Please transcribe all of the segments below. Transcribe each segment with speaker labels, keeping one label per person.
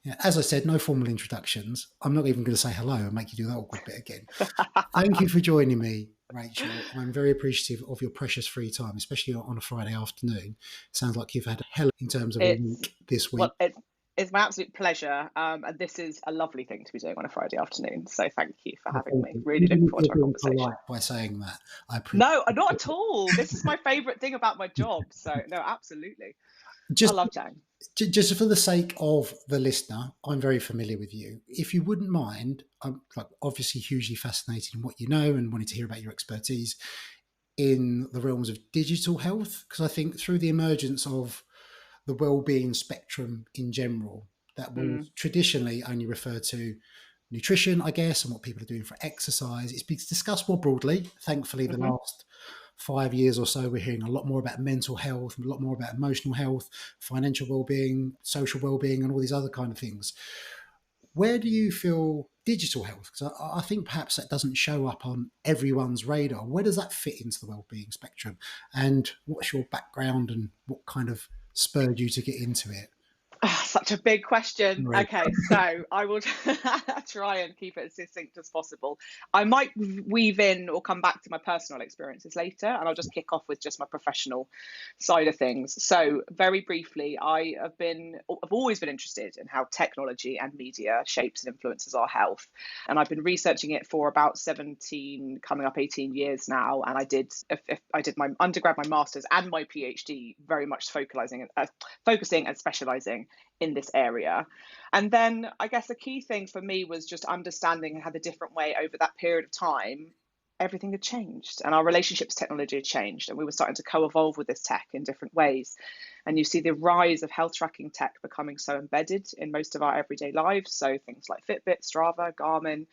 Speaker 1: Yeah, as I said, no formal introductions. I'm not even going to say hello and make you do that awkward bit again. Thank you for joining me, Rachel. I'm very appreciative of your precious free time, especially on a Friday afternoon. Sounds like you've had a hell in terms of a
Speaker 2: It's
Speaker 1: week this week.
Speaker 2: well, it's my absolute pleasure, and this is a lovely thing to be doing on a Friday afternoon. So thank you for
Speaker 1: Well,
Speaker 2: having
Speaker 1: thank
Speaker 2: me.
Speaker 1: you.
Speaker 2: Really
Speaker 1: Even
Speaker 2: looking
Speaker 1: if
Speaker 2: forward
Speaker 1: you're
Speaker 2: to our
Speaker 1: being
Speaker 2: conversation.
Speaker 1: polite by saying that, I appreciate
Speaker 2: No, not
Speaker 1: it.
Speaker 2: at all. This is my favourite thing about my job. So no, absolutely, I
Speaker 1: Just
Speaker 2: love chatting.
Speaker 1: just for the sake of the listener, I'm very familiar with you. If you wouldn't mind, I'm like obviously hugely fascinated in what you know and wanted to hear about your expertise in the realms of digital health, because I think through the emergence of the well-being spectrum in general, that
Speaker 2: Mm,
Speaker 1: was traditionally only referred to nutrition, I guess, and what people are doing for exercise. It's been discussed more broadly. Thankfully, the
Speaker 2: hmm
Speaker 1: last 5 years or so, we're hearing a lot more about mental health, a lot more about emotional health, financial well-being, social well-being, and all these other kind of things. Where do you feel digital health? Because I think perhaps that doesn't show up on everyone's radar. Where does that fit into the well-being spectrum? And what's your background and what kind of spurred you to get into it?
Speaker 2: Such a big question.
Speaker 1: Right.
Speaker 2: Okay, so I will try and keep it as succinct as possible. I might weave in or come back to my personal experiences later, and I'll just kick off with just my professional side of things. So, very briefly, I've always been interested in how technology and media shapes and influences our health, and I've been researching it for about 17, coming up 18 years now. And I did my undergrad, my master's, and my PhD very much focusing and specializing in this area. And then I guess the key thing for me was just understanding how the different way over that period of time, everything had changed and our relationships to technology had changed. And we were starting to co evolve with this tech in different ways. And you see the rise of health tracking tech becoming so embedded in most of our everyday lives. So things like Fitbit, Strava, Garmin,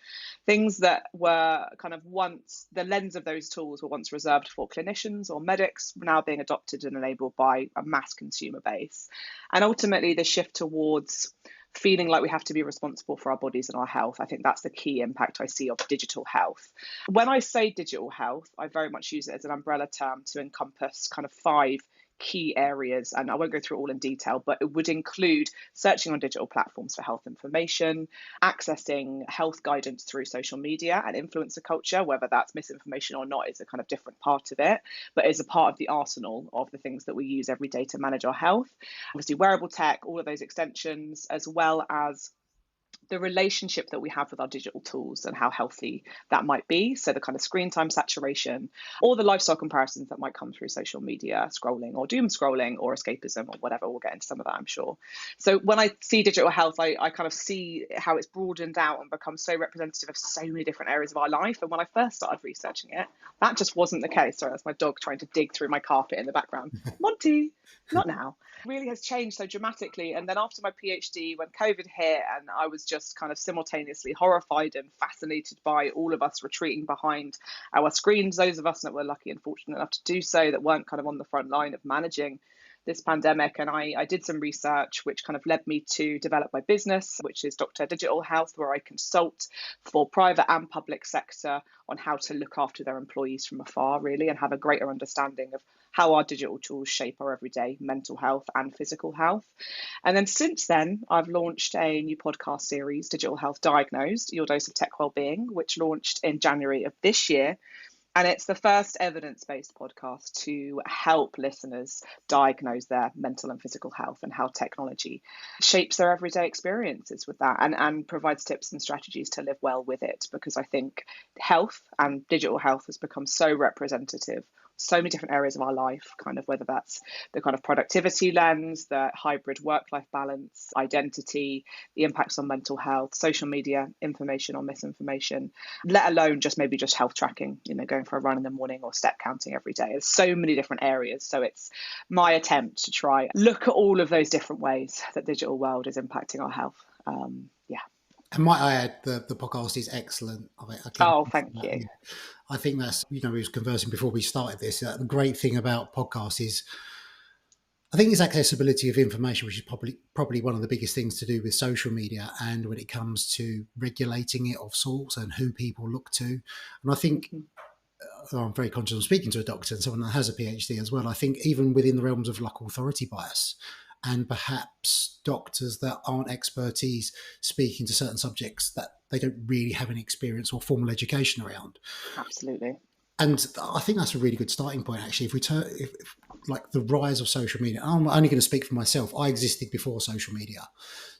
Speaker 2: things that were kind of once the lens of those tools were once reserved for clinicians or medics, now being adopted and enabled by a mass consumer base. And ultimately, the shift towards feeling like we have to be responsible for our bodies and our health. I think that's the key impact I see of digital health. When I say digital health, I very much use it as an umbrella term to encompass kind of five key areas, and I won't go through all in detail, but it would include searching on digital platforms for health information, accessing health guidance through social media and influencer culture, whether that's misinformation or not is a kind of different part of it, but is a part of the arsenal of the things that we use every day to manage our health. Obviously, wearable tech, all of those extensions, as well as the relationship that we have with our digital tools and how healthy that might be. So the kind of screen time saturation or the lifestyle comparisons that might come through social media scrolling or doom scrolling or escapism or whatever. We'll get into some of that, I'm sure. So when I see digital health, I kind of see how it's broadened out and become so representative of so many different areas of our life. And when I first started researching it, that just wasn't the case. Sorry, that's my dog trying to dig through my carpet in the background. Monty, not now. Really has changed so dramatically. And then after my PhD, when COVID hit, and I was just kind of simultaneously horrified and fascinated by all of us retreating behind our screens, those of us that were lucky and fortunate enough to do so, that weren't kind of on the front line of managing this pandemic. And I did some research which kind of led me to develop my business, which is Dr. Digital Health, where I consult for private and public sector on how to look after their employees from afar, really, and have a greater understanding of how our digital tools shape our everyday mental health and physical health. And then since then, I've launched a new podcast series, Digital Health Diagnosed, Your Dose of Tech Wellbeing, which launched in January of this year. And it's the first evidence-based podcast to help listeners diagnose their mental and physical health and how technology shapes their everyday experiences with that, and provides tips and strategies to live well with it. Because I think health and digital health has become so representative, so many different areas of our life, kind of whether that's the kind of productivity lens, the hybrid work-life balance, identity, the impacts on mental health, social media, information or misinformation, let alone just maybe just health tracking, going for a run in the morning or step counting every day. There's so many different areas. So it's my attempt to try look at all of those different ways that digital world is impacting our health. Yeah.
Speaker 1: And might I add, the podcast is excellent. I can,
Speaker 2: Oh, thank
Speaker 1: yeah.
Speaker 2: you.
Speaker 1: I think that's, we were conversing before we started this. The great thing about podcasts is, I think it's accessibility of information, which is probably one of the biggest things to do with social media, and when it comes to regulating it of sorts and who people look to. And I think I'm very conscious of speaking to a doctor and someone that has a PhD as well. I think even within the realms of like authority bias, and perhaps doctors that aren't expertise speaking to certain subjects that they don't really have any experience or formal education around.
Speaker 2: Absolutely.
Speaker 1: And I think that's a really good starting point, actually. If we turn, if like the rise of social media, I'm only going to speak for myself. I existed before social media.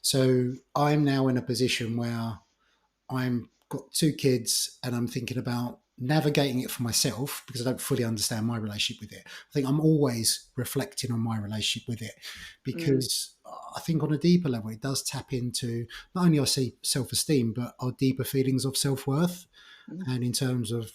Speaker 1: So I'm now in a position where I'm got two kids and I'm thinking about navigating it for myself because I don't fully understand my relationship with it. I think I'm always reflecting on my relationship with it
Speaker 2: Mm,
Speaker 1: because I think on a deeper level, it does tap into not only I see self-esteem, but our deeper feelings of self-worth.
Speaker 2: mm,
Speaker 1: And in terms of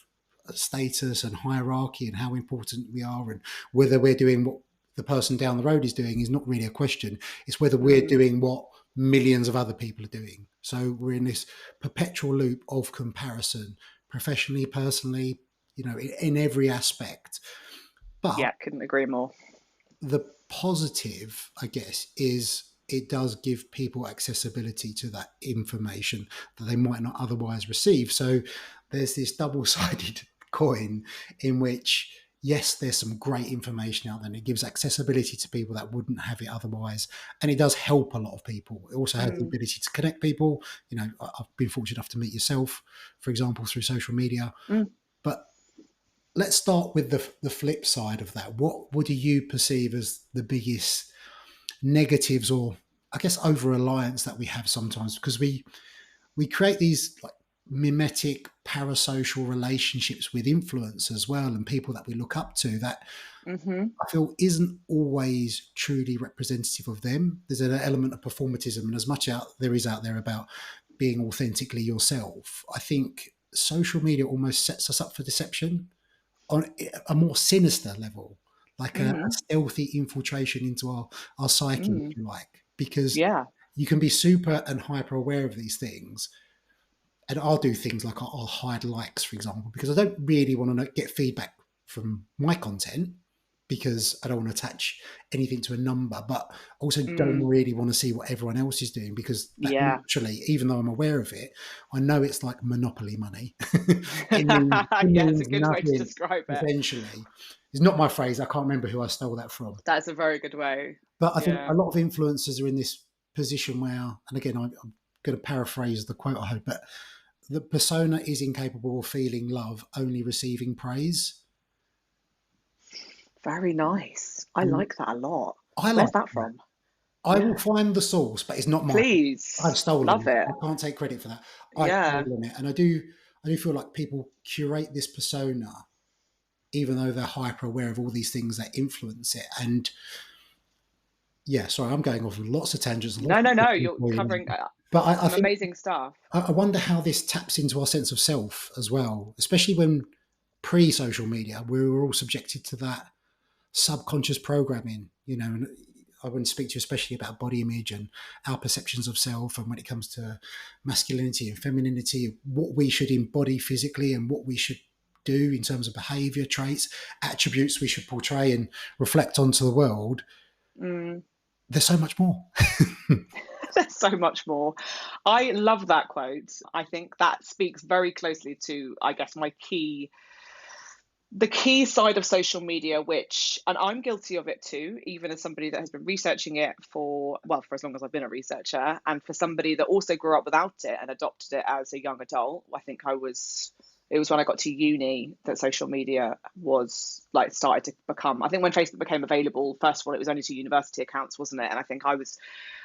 Speaker 1: status and hierarchy and how important we are and whether we're doing what the person down the road is doing is not really a question. It's whether we're
Speaker 2: mm,
Speaker 1: doing what millions of other people are doing. So we're in this perpetual loop of comparison, professionally, personally, in every aspect. But
Speaker 2: yeah, couldn't agree more.
Speaker 1: the positive, I guess, is it does give people accessibility to that information that they might not otherwise receive. So there's this double sided coin in which, yes, there's some great information out there and it gives accessibility to people that wouldn't have it otherwise. And it does help a lot of people. It also has the
Speaker 2: Mm,
Speaker 1: ability to connect people. I've been fortunate enough to meet yourself, for example, through social media.
Speaker 2: mm.
Speaker 1: But let's start with the flip side of that. What do you perceive as the biggest negatives or I guess over reliance that we have sometimes because we create these like mimetic parasocial relationships with influence as well and people that we look up to that
Speaker 2: Hmm.
Speaker 1: I feel isn't always truly representative of them. There's an element of performatism, and as much out there is out there about being authentically yourself, I think social media almost sets us up for deception on a more sinister level, like a
Speaker 2: Mm,
Speaker 1: stealthy infiltration into our psyche, if
Speaker 2: mm.
Speaker 1: you like, because
Speaker 2: Yeah.
Speaker 1: you can be super and hyper aware of these things. And I'll do things like I'll hide likes, for example, because I don't really want to get feedback from my content because I don't want to attach anything to a number, but also don't
Speaker 2: Mm,
Speaker 1: really want to see what everyone else is doing because that
Speaker 2: yeah.
Speaker 1: naturally, even though I'm aware of it, I know it's like monopoly money. It
Speaker 2: Yeah, it's a
Speaker 1: means
Speaker 2: good way to
Speaker 1: nothing,
Speaker 2: describe it.
Speaker 1: essentially. It's not my phrase. I can't remember who I stole that from.
Speaker 2: That's a very good way.
Speaker 1: But I think
Speaker 2: Yeah.
Speaker 1: a lot of influencers are in this position where, and again, I'm going to paraphrase the quote I heard, but the persona is incapable of feeling love, only receiving praise.
Speaker 2: Very nice. I
Speaker 1: And
Speaker 2: like that a lot.
Speaker 1: I like
Speaker 2: Where's that
Speaker 1: that.
Speaker 2: from?
Speaker 1: I will
Speaker 2: Yeah.
Speaker 1: find the source, but it's not mine. I've
Speaker 2: Please.
Speaker 1: stolen
Speaker 2: Love
Speaker 1: it.
Speaker 2: it.
Speaker 1: I can't take credit for that. I've
Speaker 2: Yeah.
Speaker 1: stolen it. And I do feel like people curate this persona, even though they're hyper aware of all these things that influence it. And yeah, sorry, I'm going off on lots of tangents, lots
Speaker 2: No, no,
Speaker 1: of
Speaker 2: no. You're
Speaker 1: for you
Speaker 2: covering
Speaker 1: now. But I
Speaker 2: some
Speaker 1: think
Speaker 2: amazing stuff.
Speaker 1: I wonder how this taps into our sense of self as well, especially when pre-social media, we were all subjected to that subconscious programming, and I want to speak to you especially about body image and our perceptions of self and when it comes to masculinity and femininity, what we should embody physically and what we should do in terms of behavior traits, attributes we should portray and reflect onto the world.
Speaker 2: Mm.
Speaker 1: There's so much more.
Speaker 2: There's so much more. I love that quote. I think that speaks very closely to, I guess, the key side of social media, which, and I'm guilty of it too, even as somebody that has been researching it for as long as I've been a researcher, and for somebody that also grew up without it and adopted it as a young adult. It was when I got to uni that social media was like started to become, I think when Facebook became available, first of all, it was only to university accounts, wasn't it? And I think I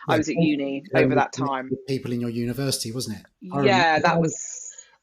Speaker 1: Yeah,
Speaker 2: was at uni over that time.
Speaker 1: with people in your university, wasn't it? I remember.
Speaker 2: Yeah, that was.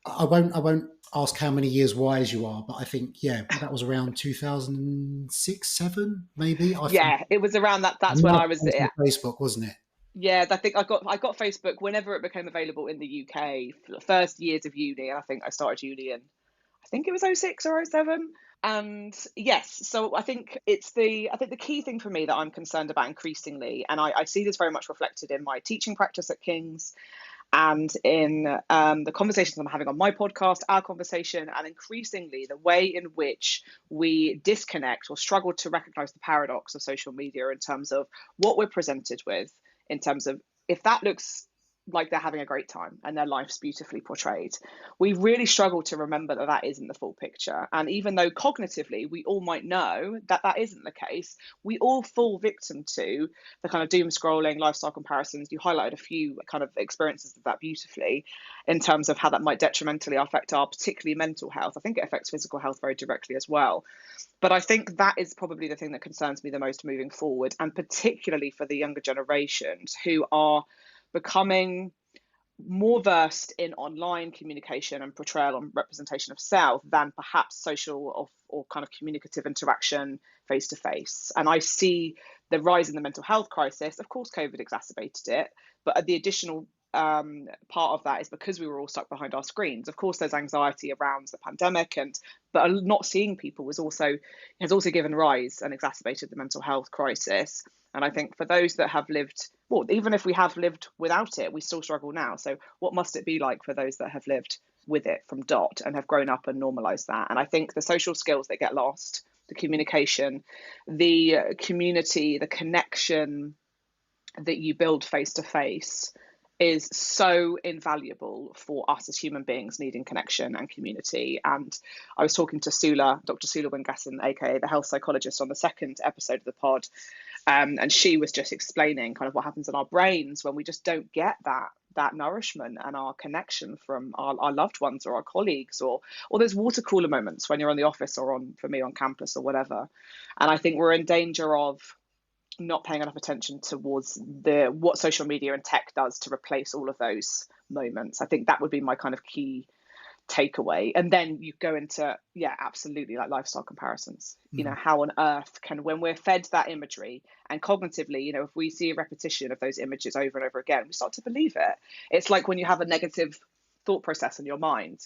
Speaker 1: I won't ask how many years wise you are, but I think that was around 2006, seven, maybe.
Speaker 2: Yeah, it was around that. That's when
Speaker 1: My
Speaker 2: I was.
Speaker 1: first on Facebook, wasn't it?
Speaker 2: Yeah, I think I got Facebook whenever it became available in the UK, for the first years of uni, and I think I started uni in, I think it was '06 or '07. And yes, so I think the key thing for me that I'm concerned about increasingly, and I see this very much reflected in my teaching practice at King's and in the conversations I'm having on my podcast, our conversation, and increasingly the way in which we disconnect or struggle to recognize the paradox of social media in terms of what we're presented with, in terms of if that looks like they're having a great time and their life's beautifully portrayed. We really struggle to remember that that isn't the full picture. And even though cognitively we all might know that that isn't the case, we all fall victim to the kind of doom scrolling, lifestyle comparisons. You highlighted a few kind of experiences of that beautifully in terms of how that might detrimentally affect our particularly mental health. I think it affects physical health very directly as well. But I think that is probably the thing that concerns me the most moving forward, and particularly for the younger generations who are becoming more versed in online communication and portrayal and representation of self than perhaps social or kind of communicative interaction face to face. And I see the rise in the mental health crisis. Of course, COVID exacerbated it, but the additional part of that is because we were all stuck behind our screens. Of course, there's anxiety around the pandemic, but not seeing people has also given rise and exacerbated the mental health crisis. And I think for those that have lived, well, even if we have lived without it, we still struggle now. So what must it be like for those that have lived with it from dot and have grown up and normalized that? And I think the social skills that get lost, the communication, the community, the connection that you build face to face is so invaluable for us as human beings needing connection and community. And I was talking to Dr. Sula Wingasson, aka the health psychologist, on the second episode of the pod. And she was just explaining kind of what happens in our brains when we just don't get that nourishment and our connection from our loved ones or our colleagues, or those water cooler moments when you're on the office or for me on campus or whatever. And I think we're in danger of not paying enough attention towards what social media and tech does to replace all of those moments. I think that would be my kind of key takeaway. And then you go into, absolutely, like lifestyle comparisons. How on earth when we're fed that imagery and cognitively, if we see a repetition of those images over and over again, we start to believe it. It's like when you have a negative thought process in your mind,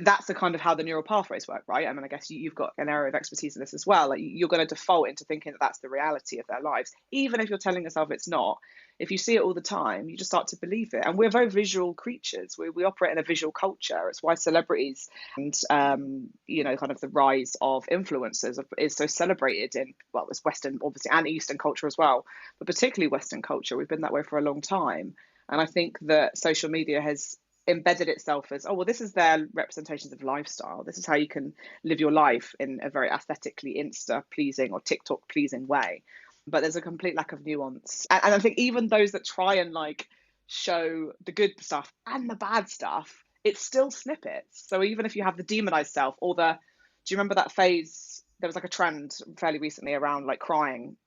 Speaker 2: that's the kind of how the neural pathways work, right? I mean, I guess you've got an area of expertise in this as well. Like, you're going to default into thinking that that's the reality of their lives, even if you're telling yourself it's not. If you see it all the time, you just start to believe it. And we're very visual creatures. We operate in a visual culture. It's why celebrities and kind of the rise of influencers is so celebrated in, well, it's Western obviously and Eastern culture as well, but particularly Western culture. We've been that way for a long time. And I think that social media has embedded itself as, this is their representations of lifestyle. This is how you can live your life in a very aesthetically Insta pleasing or TikTok pleasing way. But there's a complete lack of nuance. And I think even those that try and show the good stuff and the bad stuff, it's still snippets. So even if you have the demonized self do you remember that phase? There was a trend fairly recently around crying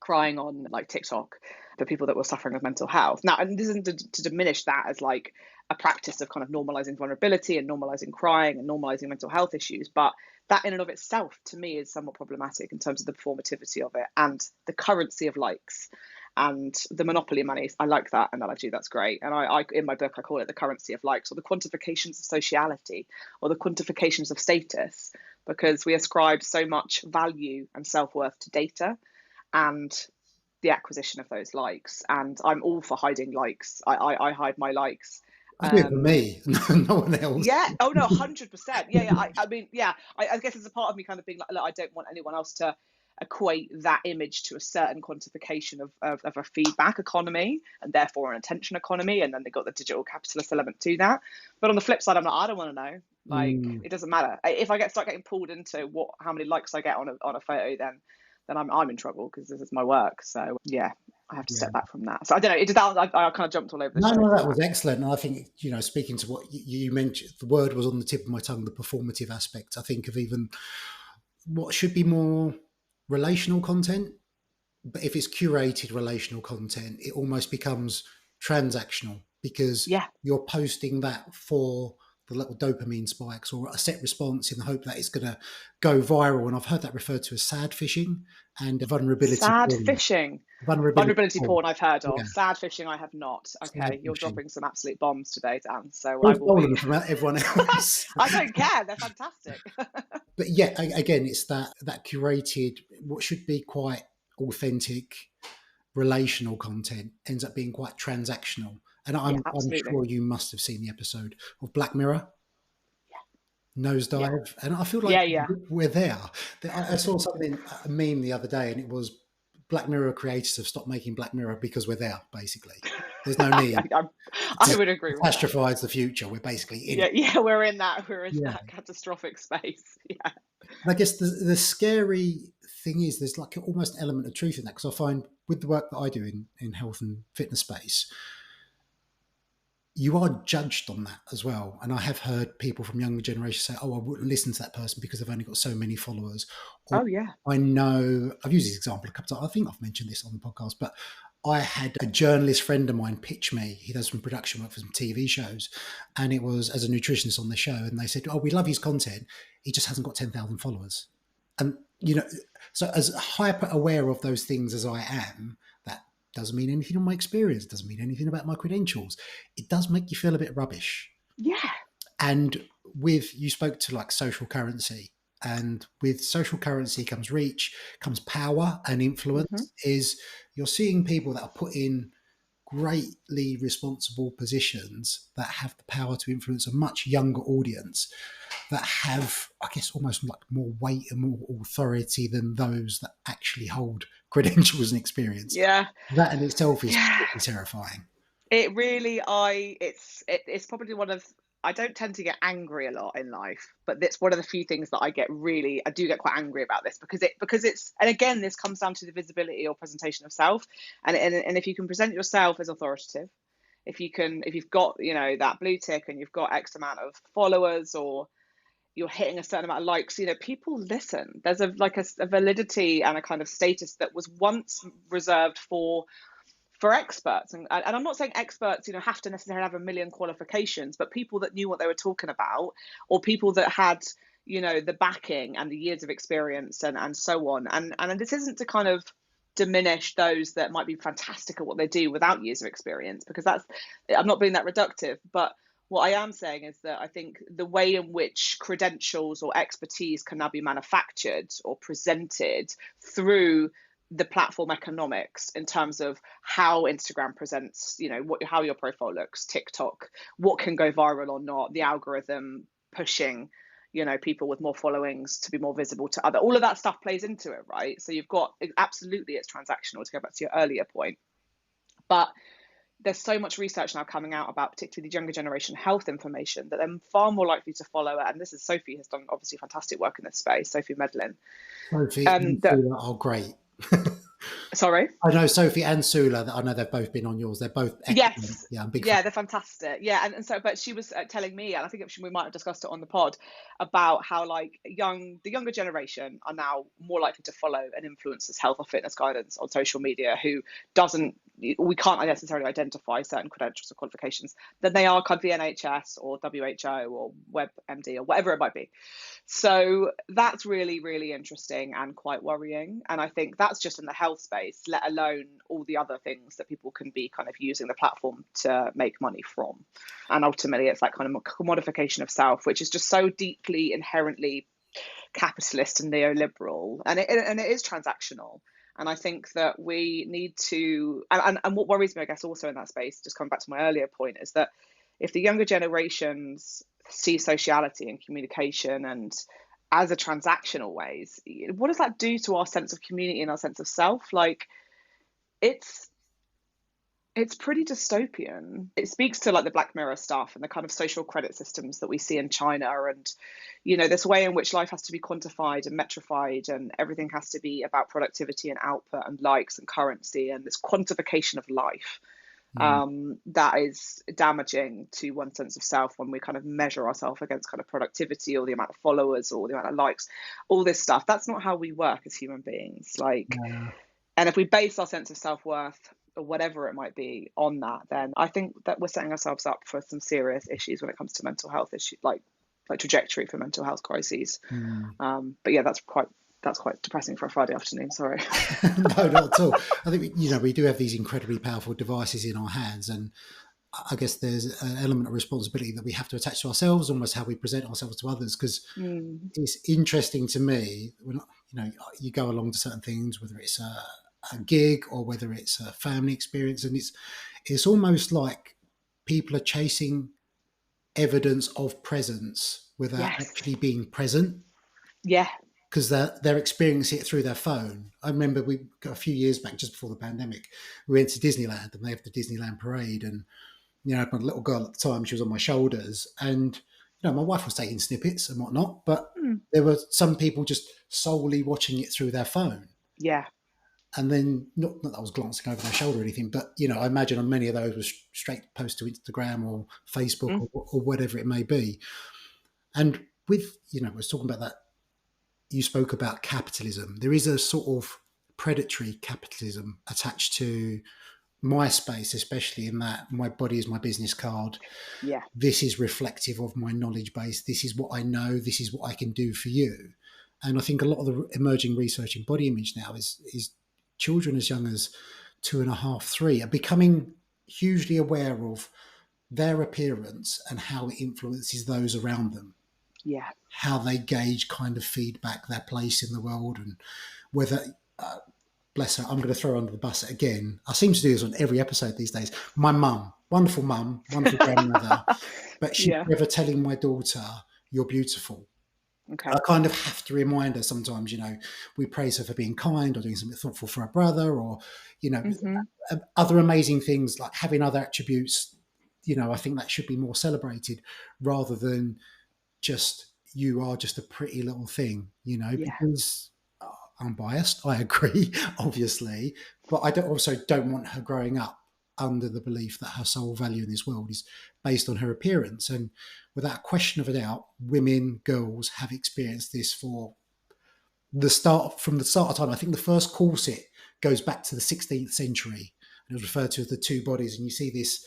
Speaker 2: on TikTok for people that were suffering with mental health. Now, and this isn't to diminish that as a practice of kind of normalizing vulnerability and normalizing crying and normalizing mental health issues, but that in and of itself to me is somewhat problematic in terms of the performativity of it and the currency of likes and the monopoly money. I like that analogy. That's great. And I in my book I call it the currency of likes, or the quantifications of sociality, or the quantifications of status, because we ascribe so much value and self-worth to data and the acquisition of those likes. And I'm all for hiding likes. I hide my likes.
Speaker 1: I do it for me, no one else.
Speaker 2: Yeah. Oh no, 100%. Yeah. I mean, yeah. I guess there's a part of me kind of being like, look, I don't want anyone else to equate that image to a certain quantification of a feedback economy and therefore an attention economy, and then they got the digital capitalist element to that. But on the flip side, I don't want to know. It doesn't matter if I start getting pulled into how many likes I get on a photo, then I'm in trouble because this is my work. So yeah, I have to step back from that. So I don't know. I kind of jumped all over the show.
Speaker 1: No, that was excellent. And I think, speaking to what you mentioned, the word was on the tip of my tongue, the performative aspect. I think of even what should be more relational content, but if it's curated relational content, it almost becomes transactional because you're posting that for the little dopamine spikes or a set response in the hope that it's going to go viral. And I've heard that referred to as sad fishing and vulnerability
Speaker 2: porn. Vulnerability porn I've heard of.
Speaker 1: Yeah.
Speaker 2: Sad fishing I have not. Okay, you're dropping some absolute bombs today, Dan. So
Speaker 1: I will be from everyone else.
Speaker 2: I don't care. They're fantastic.
Speaker 1: But yeah, again, it's that curated, what should be quite authentic, relational content ends up being quite transactional. And I'm sure you must have seen the episode of Black Mirror. Nosedive. And I feel like we're there. I saw a meme the other day, and it was Black Mirror creators have stopped making Black Mirror because we're there, basically. There's no need
Speaker 2: I
Speaker 1: to
Speaker 2: would agree with that.
Speaker 1: catastrophize the future. We're basically in
Speaker 2: Yeah,
Speaker 1: it.
Speaker 2: yeah, we're in that
Speaker 1: Yeah.
Speaker 2: catastrophic space. Yeah.
Speaker 1: And I guess the scary thing is there's like almost an element of truth in that, because I find with the work that I do in health and fitness space, you are judged on that as well. And I have heard people from younger generations say, "Oh, I wouldn't listen to that person because they've only got so many followers." Or
Speaker 2: Oh yeah.
Speaker 1: I know I've used this example a couple of times. I think I've mentioned this on the podcast, but I had a journalist friend of mine pitch me. He does some production work for some TV shows, and it was as a nutritionist on the show. And they said, "Oh, we love his content. He just hasn't got 10,000 followers." And so as hyper aware of those things as I am, that doesn't mean anything on my experience, doesn't mean anything about my credentials. It does make you feel a bit rubbish.
Speaker 2: Yeah.
Speaker 1: And you spoke to like social currency, and with social currency comes reach, comes power and influence.
Speaker 2: Mm-hmm.
Speaker 1: Is you're seeing people that are put in greatly responsible positions that have the power to influence a much younger audience, that have, I guess, almost like more weight and more authority than those that actually hold credentials and experience.
Speaker 2: Yeah.
Speaker 1: That in itself is
Speaker 2: Yeah.
Speaker 1: terrifying.
Speaker 2: It really, it's probably one of, I don't tend to get angry a lot in life, but it's one of the few things that I do get quite angry about this, because it's, and again, this comes down to the visibility or presentation of self. And if you can present yourself as authoritative, if you've got, that blue tick and you've got X amount of followers, or you're hitting a certain amount of likes, people listen. There's a validity and a kind of status that was once reserved for experts, and I'm not saying experts have to necessarily have a million qualifications, but people that knew what they were talking about, or people that had the backing and the years of experience and so on. And this isn't to kind of diminish those that might be fantastic at what they do without years of experience, because I'm not being that reductive, but what I am saying is that I think the way in which credentials or expertise can now be manufactured or presented through the platform economics, in terms of how Instagram presents, how your profile looks, TikTok, what can go viral or not, the algorithm pushing, people with more followings to be more visible to other, all of that stuff plays into it, right? So you've got, absolutely, it's transactional, to go back to your earlier point, but there's so much research now coming out about particularly the younger generation health information, that they're far more likely to follow it. And this is, Sophie has done obviously fantastic work in this space, Sophie Medlin.
Speaker 1: Sophie and Sula are great.
Speaker 2: Sorry?
Speaker 1: I know Sophie and Sula, I know they've both been on yours. They're both excellent.
Speaker 2: Yes.
Speaker 1: Yeah, I'm big
Speaker 2: Yeah, they're fantastic. Yeah, and so, but she was telling me, and I think we might have discussed it on the pod, about how like the younger generation are now more likely to follow an influencer's health or fitness guidance on social media, who we can't necessarily identify certain credentials or qualifications, than they are kind of the NHS or WHO or WebMD or whatever it might be. So that's really, really interesting and quite worrying. And I think that's just in the health space, let alone all the other things that people can be kind of using the platform to make money from. And ultimately, it's that kind of commodification of self, which is just so deeply, inherently capitalist and neoliberal. And it is transactional. And I think that we need to, and what worries me, I guess, also in that space, just coming back to my earlier point, is that if the younger generations see sociality and communication and as a transactional ways, what does that do to our sense of community and our sense of self? Like, it's pretty dystopian. It speaks to like the Black Mirror stuff and the kind of social credit systems that we see in China, and this way in which life has to be quantified and metrified, and everything has to be about productivity and output and likes and currency, and this quantification of life. That is damaging to one's sense of self when we kind of measure ourselves against kind of productivity or the amount of followers or the amount of likes, all this stuff. That's not how we work as human beings. And if we base our sense of self-worth or whatever it might be on that, then I think that we're setting ourselves up for some serious issues when it comes to mental health issues, like trajectory for mental health crises. But yeah, that's quite depressing for a Friday afternoon. Sorry.
Speaker 1: No, not at all. I think we do have these incredibly powerful devices in our hands, and I guess there's an element of responsibility that we have to attach to ourselves, almost how we present ourselves to others. Because it's interesting to me when you go along to certain things, whether it's a gig or whether it's a family experience, and it's almost like people are chasing evidence of presence without actually being present.
Speaker 2: Yeah.
Speaker 1: because they're experiencing it through their phone. I remember we got a few years back, just before the pandemic, we went to Disneyland and they have the Disneyland parade, and my little girl at the time, she was on my shoulders, and my wife was taking snippets and whatnot, but
Speaker 2: Mm.
Speaker 1: there were some people just solely watching it through their phone.
Speaker 2: Yeah.
Speaker 1: And then, not that I was glancing over their shoulder or anything, but I imagine on many of those was straight post to Instagram or Facebook,
Speaker 2: Mm.
Speaker 1: or whatever it may be. And with I was talking about that. You spoke about capitalism. There is a sort of predatory capitalism attached to my space, especially in that my body is my business card.
Speaker 2: Yeah.
Speaker 1: This is reflective of my knowledge base. This is what I know. This is what I can do for you. And I think a lot of the emerging research in body image now is children as young as 2.5, 3 are becoming hugely aware of their appearance and how it influences those around them.
Speaker 2: Yeah.
Speaker 1: How they gauge kind of feedback, their place in the world, and whether, bless her, I'm going to throw her under the bus again. I seem to do this on every episode these days. My mum, wonderful grandmother, but she's
Speaker 2: Yeah.
Speaker 1: never telling my daughter, "You're beautiful."
Speaker 2: Okay.
Speaker 1: I kind of have to remind her sometimes, we praise her for being kind or doing something thoughtful for her brother, or,
Speaker 2: Mm-hmm.
Speaker 1: other amazing things like having other attributes. I think that should be more celebrated rather than just, you are just a pretty little thing,
Speaker 2: Yeah.
Speaker 1: because I'm biased. I agree, obviously, but I don't want her growing up under the belief that her sole value in this world is based on her appearance. And without question of a doubt, women, girls have experienced this from the start of time. I think the first corset goes back to the 16th century, and it was referred to as the two bodies. And you see this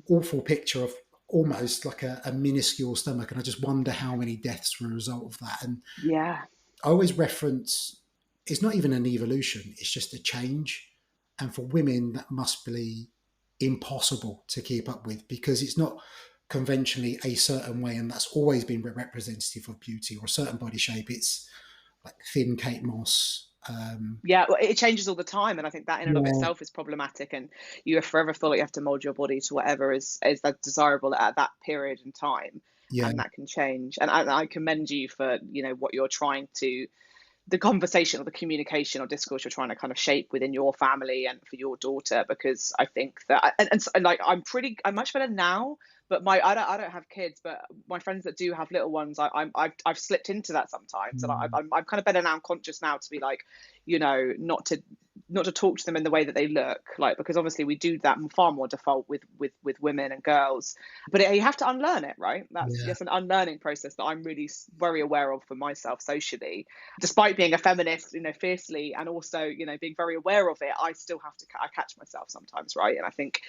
Speaker 1: awful picture of almost like a minuscule stomach, and I just wonder how many deaths were a result of that. And
Speaker 2: Yeah.
Speaker 1: I always reference, it's not even an evolution, it's just a change. And for women, that must be impossible to keep up with, because it's not conventionally a certain way, and that's always been representative of beauty or a certain body shape. It's like thin Kate Moss.
Speaker 2: Yeah, well, it changes all the time, and I think that in and of
Speaker 1: Yeah,
Speaker 2: itself is problematic. And you forever feel like you have to mold your body to whatever is that desirable at that period in time,
Speaker 1: yeah,
Speaker 2: and that can change. And I commend you for what you're trying to, the conversation or the communication or discourse you're trying to kind of shape within your family and for your daughter, because I think that, and like I'm much better now, but I don't have kids, but my friends that do have little ones, I've slipped into that sometimes, and I'm kind of better now, I'm conscious now to be like, not to talk to them in the way that they look like, because obviously we do that far more default with women and girls, but you have to unlearn it, right? That's
Speaker 1: yeah,
Speaker 2: just an unlearning process that I'm really very aware of for myself socially, despite being a feminist, fiercely, and also, being very aware of it. I still have to, I catch myself sometimes, right? And I think,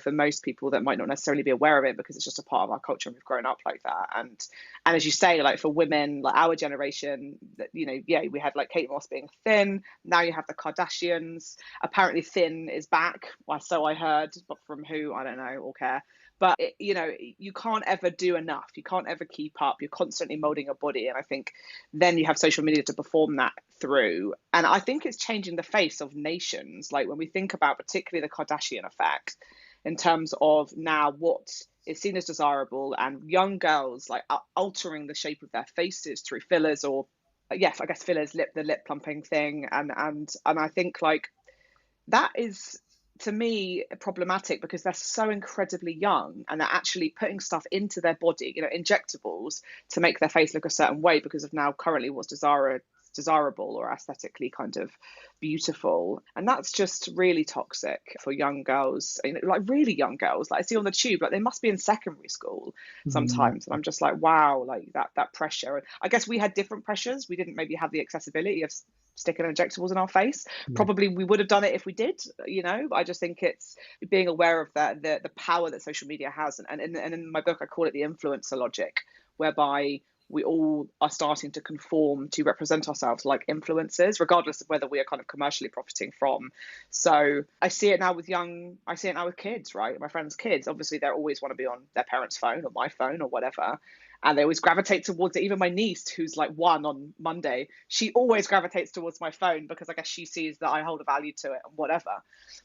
Speaker 2: for most people that might not necessarily be aware of it because it's just a part of our culture and we've grown up like that. And as you say, like for women, like our generation, that, yeah, we had like Kate Moss being thin. Now you have the Kardashians. Apparently thin is back. Well, so I heard, but from who, I don't know or care. But you can't ever do enough. You can't ever keep up. You're constantly molding your body, and I think then you have social media to perform that through. And I think it's changing the face of nations. Like when we think about particularly the Kardashian effect, in terms of now what is seen as desirable, and young girls like are altering the shape of their faces through fillers, or yes, I guess fillers, the lip plumping thing, and I think like that is, to me, problematic because they're so incredibly young and they're actually putting stuff into their body, injectables, to make their face look a certain way because of now currently what's desirable or aesthetically kind of beautiful. And that's just really toxic for young girls, like really young girls, like I see on the tube, like they must be in secondary school
Speaker 1: mm,
Speaker 2: sometimes, and I'm just like, wow, like that pressure. And I guess we had different pressures. We didn't maybe have the accessibility of sticking injectables in our face.
Speaker 1: yeah,
Speaker 2: Probably we would have done it if we did, but I just think it's being aware of the power that social media has. And in my book I call it the influencer logic, whereby we all are starting to conform to represent ourselves like influencers, regardless of whether we are kind of commercially profiting from. So I see it now with kids, right? My friends' kids, obviously they always want to be on their parents' phone or my phone or whatever. And they always gravitate towards it. Even my niece, who's like 1 on Monday, she always gravitates towards my phone because I guess she sees that I hold a value to it and whatever.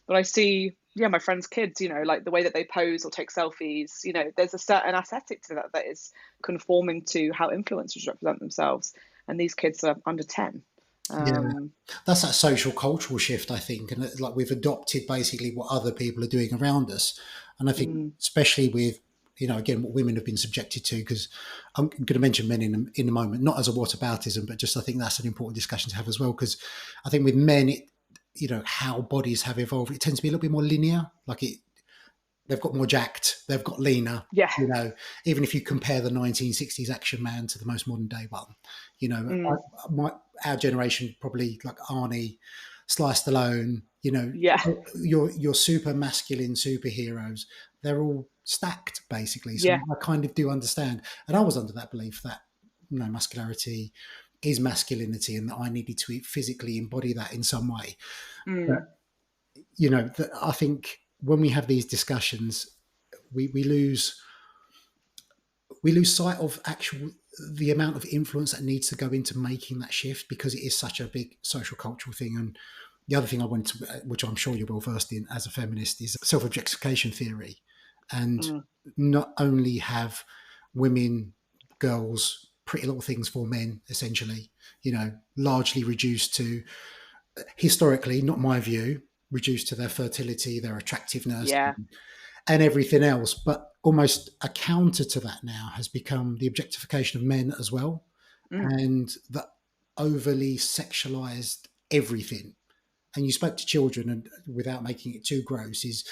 Speaker 2: But I see, yeah, my friends' kids, like the way that they pose or take selfies, there's a certain aesthetic to that is conforming to how influencers represent themselves. and these kids are under 10.
Speaker 1: Yeah, that's that social cultural shift, I think, and like we've adopted basically what other people are doing around us, and I think especially with again what women have been subjected to, because I'm going to mention men in a moment, not as a whataboutism, but just I think that's an important discussion to have as well, because I think with men, how bodies have evolved, it tends to be a little bit more linear, like they've got more jacked, they've got leaner.
Speaker 2: Yeah.
Speaker 1: Even if you compare the 1960s action man to the most modern day one, our generation probably like Arnie, Sly Stallone,
Speaker 2: Yeah.
Speaker 1: your super masculine superheroes, they're all stacked basically. So
Speaker 2: Yeah.
Speaker 1: I kind of do understand, and I was under that belief that muscularity is masculinity, and that I needed to physically embody that in some way. But I think when we have these discussions, we lose sight of the amount of influence that needs to go into making that shift, because it is such a big social cultural thing. And the other thing I wanted to, which I'm sure you're well versed in as a feminist, is self-objectification theory. And not only have women, girls, pretty little things for men, essentially, largely reduced to, historically, not my view, reduced to their fertility, their attractiveness,
Speaker 2: Yeah.
Speaker 1: and everything else. But almost a counter to that now has become the objectification of men as well, and the overly sexualized everything. And you spoke to children, and without making it too gross, is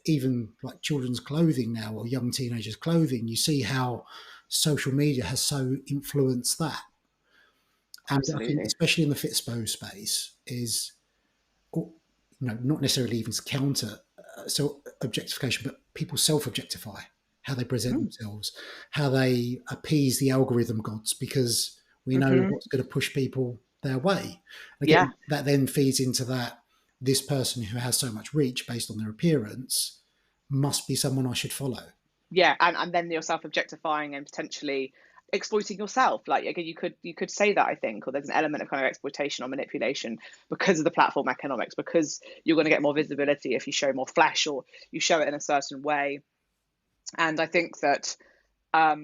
Speaker 1: even like children's clothing now, or young teenagers' clothing. You see how social media has so influenced that. And I think,
Speaker 2: Absolutely.
Speaker 1: especially in the Fitspo space, is not necessarily even to counter so objectification, but people self-objectify how they present themselves, how they appease the algorithm gods, because we know what's going to push people their way. And
Speaker 2: Yeah.
Speaker 1: again, that then feeds into that this person who has so much reach based on their appearance must be someone I should follow.
Speaker 2: Yeah. And then you're self-objectifying and potentially exploiting yourself. Like, again, you could say that, I think, or there's an element of kind of exploitation or manipulation because of the platform economics, because you're going to get more visibility if you show more flesh or you show it in a certain way. And I think that I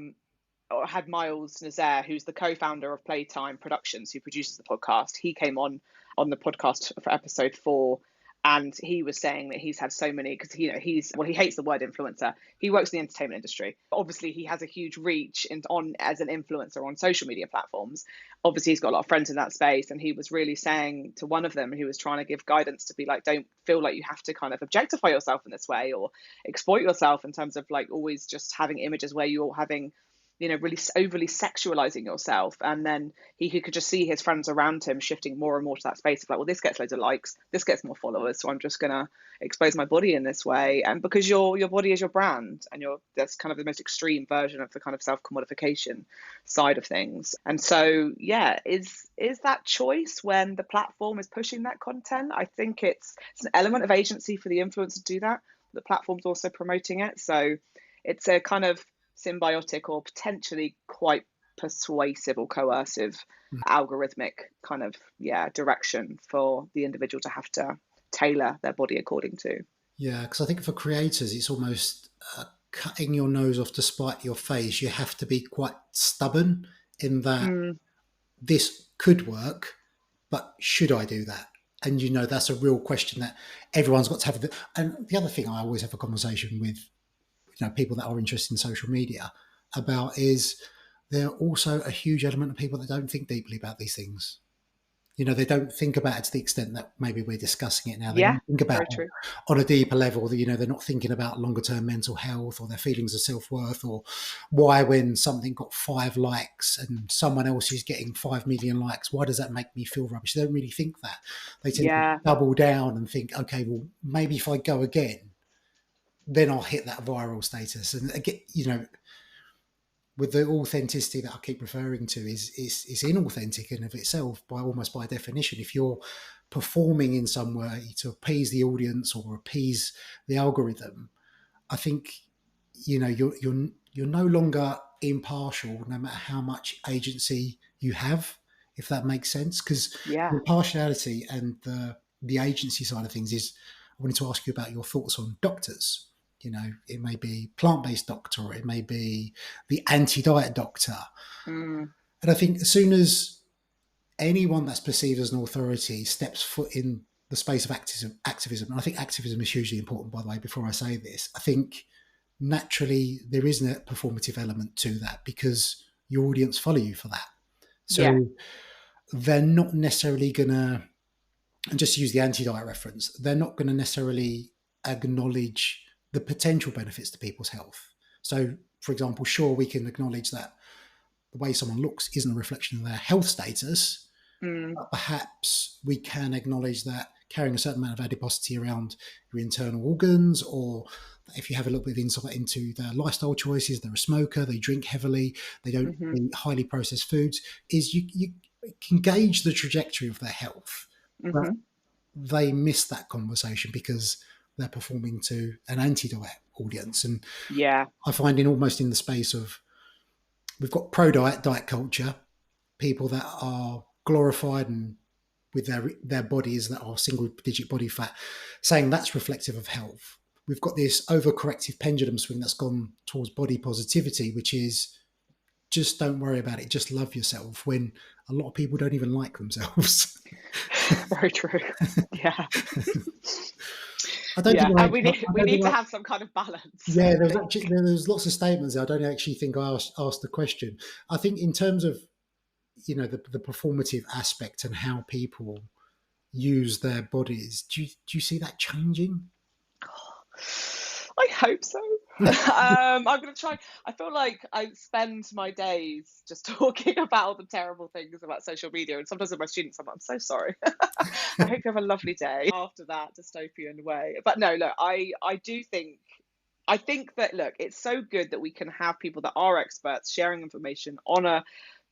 Speaker 2: had Miles Nazaire, who's the co-founder of Playtime Productions, who produces the podcast. He came on the podcast for episode 4, and he was saying that he's had so many, because he hates the word influencer. He works in the entertainment industry. Obviously, he has a huge reach on as an influencer on social media platforms. Obviously, he's got a lot of friends in that space, and he was really saying to one of them, who was trying to give guidance, to be like, don't feel like you have to kind of objectify yourself in this way or exploit yourself in terms of like always just having images where you're having really overly sexualizing yourself. And then he could just see his friends around him shifting more and more to that space of like, well, this gets loads of likes, this gets more followers, so I'm just gonna expose my body in this way. And because your body is your brand, and that's kind of the most extreme version of the kind of self-commodification side of things. And so is that choice when the platform is pushing that content? I think it's an element of agency for the influencer to do that. The platform's also promoting it, so it's a kind of symbiotic or potentially quite persuasive or coercive algorithmic kind of direction for the individual to have to tailor their body according to.
Speaker 1: Yeah, because I think for creators, it's almost cutting your nose off to spite your face. You have to be quite stubborn in that this could work, but should I do that? And that's a real question that everyone's got to have. And the other thing I always have a conversation with people that are interested in social media about is there are also a huge element of people that don't think deeply about these things. They don't think about it to the extent that maybe we're discussing it now. They don't think about it on a deeper level. They're not thinking about longer term mental health or their feelings of self-worth, or why, when something got 5 likes and someone else is getting 5 million likes, why does that make me feel rubbish? They don't really think that. They tend to double down and think, okay, well, maybe if I go again, then I'll hit that viral status. And again, with the authenticity that I keep referring to is inauthentic in of itself by definition. If you're performing in some way to appease the audience or appease the algorithm, I think you're no longer impartial, no matter how much agency you have, if that makes sense. Because the partiality and the agency side of things is, I wanted to ask you about your thoughts on doctors. It may be plant-based doctor, or it may be the anti-diet doctor. And I think as soon as anyone that's perceived as an authority steps foot in the space of activism. And I think activism is hugely important, by the way, before I say this. I think naturally there isn't a performative element to that because your audience follow you for that. So
Speaker 2: Yeah.
Speaker 1: they're not necessarily going to, and just to use the anti-diet reference, they're not going to necessarily acknowledge the potential benefits to people's health. So, for example, sure, we can acknowledge that the way someone looks isn't a reflection of their health status, but perhaps we can acknowledge that carrying a certain amount of adiposity around your internal organs, or if you have a little bit of insight into their lifestyle choices, they're a smoker, they drink heavily, they don't eat highly processed foods, is you can gauge the trajectory of their health. But they miss that conversation because they're performing to an anti-diet audience. And
Speaker 2: Yeah.
Speaker 1: I find almost in the space of, we've got pro-diet, diet culture, people that are glorified and with their bodies that are single-digit body fat, saying that's reflective of health. We've got this overcorrective pendulum swing that's gone towards body positivity, which is just don't worry about it, just love yourself, when a lot of people don't even like themselves.
Speaker 2: Very true. Yeah.
Speaker 1: I don't think
Speaker 2: And we need to have some kind of balance.
Speaker 1: Yeah, there's lots of statements there. I don't actually think I asked the question. I think in terms of, the performative aspect and how people use their bodies, do you see that changing?
Speaker 2: I hope so. I'm going to try. I feel like I spend my days just talking about all the terrible things about social media. And sometimes with my students, I'm so sorry. I hope you have a lovely day after that dystopian way. But no, look, I think that, look, it's so good that we can have people that are experts sharing information on a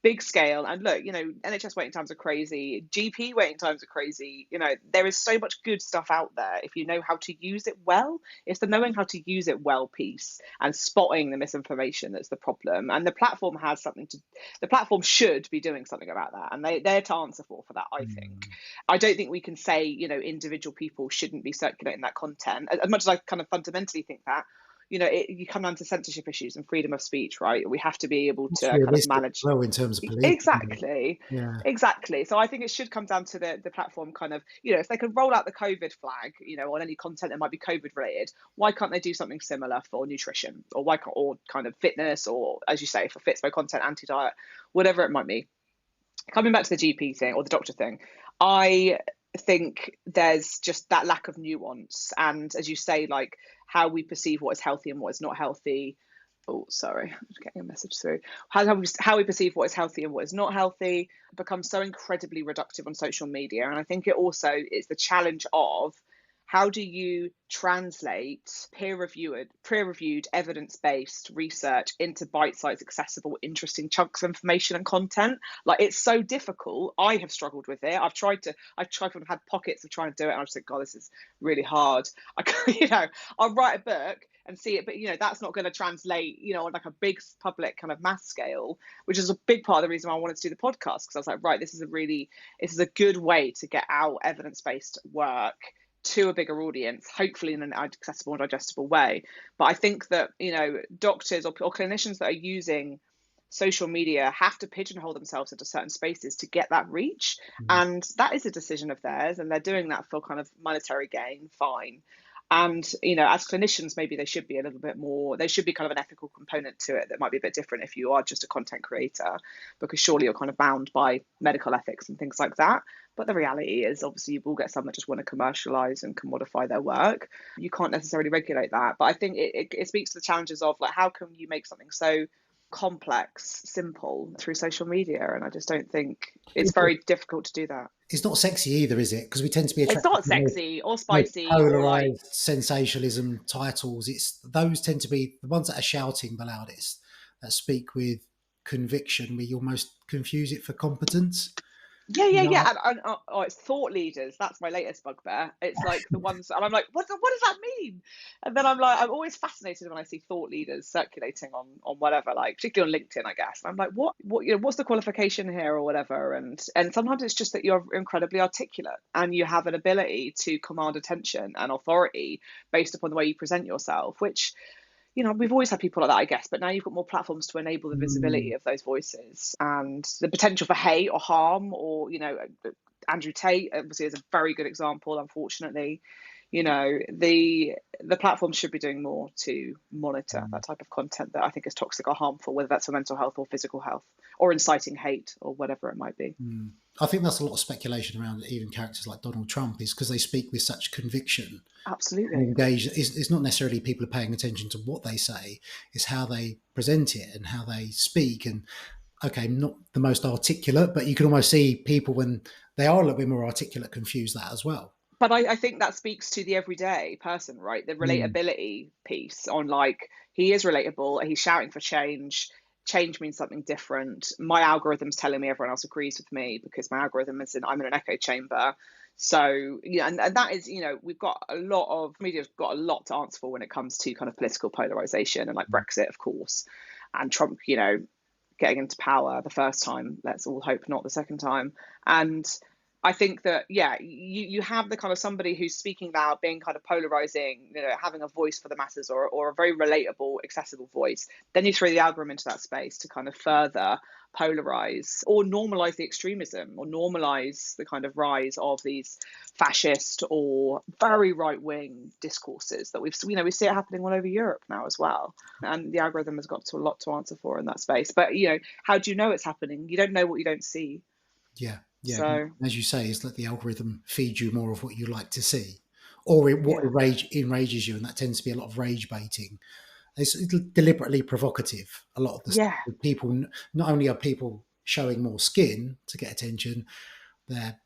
Speaker 2: big scale. And look, NHS waiting times are crazy, GP waiting times are crazy. There is so much good stuff out there if you know how to use it well. It's the knowing how to use it well piece and spotting the misinformation that's the problem. And the platform should be doing something about that, and they're to answer for that, I think. I don't think we can say individual people shouldn't be circulating that content, as much as I kind of fundamentally think that. You come down to censorship issues and freedom of speech, right? We have to be able to kind of manage.
Speaker 1: Well, in terms of police.
Speaker 2: Exactly. So I think it should come down to the platform kind of, if they could roll out the COVID flag, on any content that might be COVID related, why can't they do something similar for nutrition, or kind of fitness, or, as you say, for Fitspo content, anti-diet, whatever it might be. Coming back to the GP thing or the doctor thing, I think there's just that lack of nuance, and, as you say, like how we perceive what is healthy and what is not healthy. Oh, sorry, I'm just getting a message through. How we perceive what is healthy and what is not healthy becomes so incredibly reductive on social media. And I think it also is the challenge of, how do you translate peer-reviewed, evidence-based research into bite-sized, accessible, interesting chunks of information and content? Like, it's so difficult. I have struggled with it. I've had pockets of trying to do it, and I just think, God, this is really hard. I'll write a book and see it, but that's not going to translate, on like a big public kind of mass scale, which is a big part of the reason why I wanted to do the podcast, because I was like, right, this is a good way to get out evidence-based work to a bigger audience, hopefully in an accessible and digestible way. But I think that, doctors or clinicians that are using social media have to pigeonhole themselves into certain spaces to get that reach. And that is a decision of theirs, and they're doing that for kind of monetary gain, fine. And, as clinicians, maybe they should be a little bit more, there should be kind of an ethical component to it that might be a bit different if you are just a content creator, because surely you're kind of bound by medical ethics and things like that. But the reality is, obviously, you will get some that just want to commercialize and commodify their work. You can't necessarily regulate that. But I think it speaks to the challenges of, like, how can you make something so complex simple through social media? And I just don't think it's very difficult to do that.
Speaker 1: It's not sexy either, is it? Because we tend to be attracted
Speaker 2: it's not sexy or spicy
Speaker 1: polarized
Speaker 2: or like
Speaker 1: sensationalism titles. Those tend to be the ones that are shouting the loudest, that speak with conviction. We almost confuse it for competence.
Speaker 2: Yeah. And it's thought leaders. That's my latest bugbear. It's like the ones, and I'm like, what does that mean? And then I'm like, I'm always fascinated when I see thought leaders circulating on whatever, like particularly on LinkedIn, I guess. And I'm like, what what's the qualification here or whatever? And sometimes it's just that you're incredibly articulate and you have an ability to command attention and authority based upon the way you present yourself, which, we've always had people like that, I guess, but now you've got more platforms to enable the visibility
Speaker 1: Mm,
Speaker 2: of those voices and the potential for hate or harm, or, Andrew Tate obviously is a very good example, unfortunately. The platforms should be doing more to monitor
Speaker 1: mm.
Speaker 2: that type of content that I think is toxic or harmful, whether that's for mental health or physical health, or inciting hate or whatever it might be.
Speaker 1: Mm. I think that's a lot of speculation around even characters like Donald Trump, is because they speak with such conviction and
Speaker 2: Absolutely.
Speaker 1: engage. It's not necessarily people are paying attention to what they say, it's how they present it and how they speak. And okay, not the most articulate, but you can almost see people when they are a little bit more articulate confuse that as well.
Speaker 2: But I think that speaks to the everyday person, right? The
Speaker 1: Mm.
Speaker 2: relatability piece on, like, he is relatable, he's shouting for change. Change means something different. My algorithm's telling me everyone else agrees with me because my algorithm is I'm in an echo chamber. So, and that is, we've got a lot of media's got a lot to answer for when it comes to kind of political polarization and like Brexit, of course, and Trump, getting into power the first time. Let's all hope not the second time. And I think that, yeah, you have the kind of somebody who's speaking loud, being kind of polarizing, having a voice for the masses, or a very relatable, accessible voice. Then you throw the algorithm into that space to kind of further polarize or normalize the extremism, or normalize the kind of rise of these fascist or very right wing discourses that we see it happening all over Europe now as well. And the algorithm has got a lot to answer for in that space. But how do you know it's happening? You don't know what you don't see.
Speaker 1: Yeah, yeah.
Speaker 2: So
Speaker 1: As you say, it's like the algorithm feeds you more of what you like to see, or what
Speaker 2: yeah,
Speaker 1: enrages you, and that tends to be a lot of rage baiting. It's deliberately provocative. A lot of
Speaker 2: yeah,
Speaker 1: the people, not only are people showing more skin to get attention, they're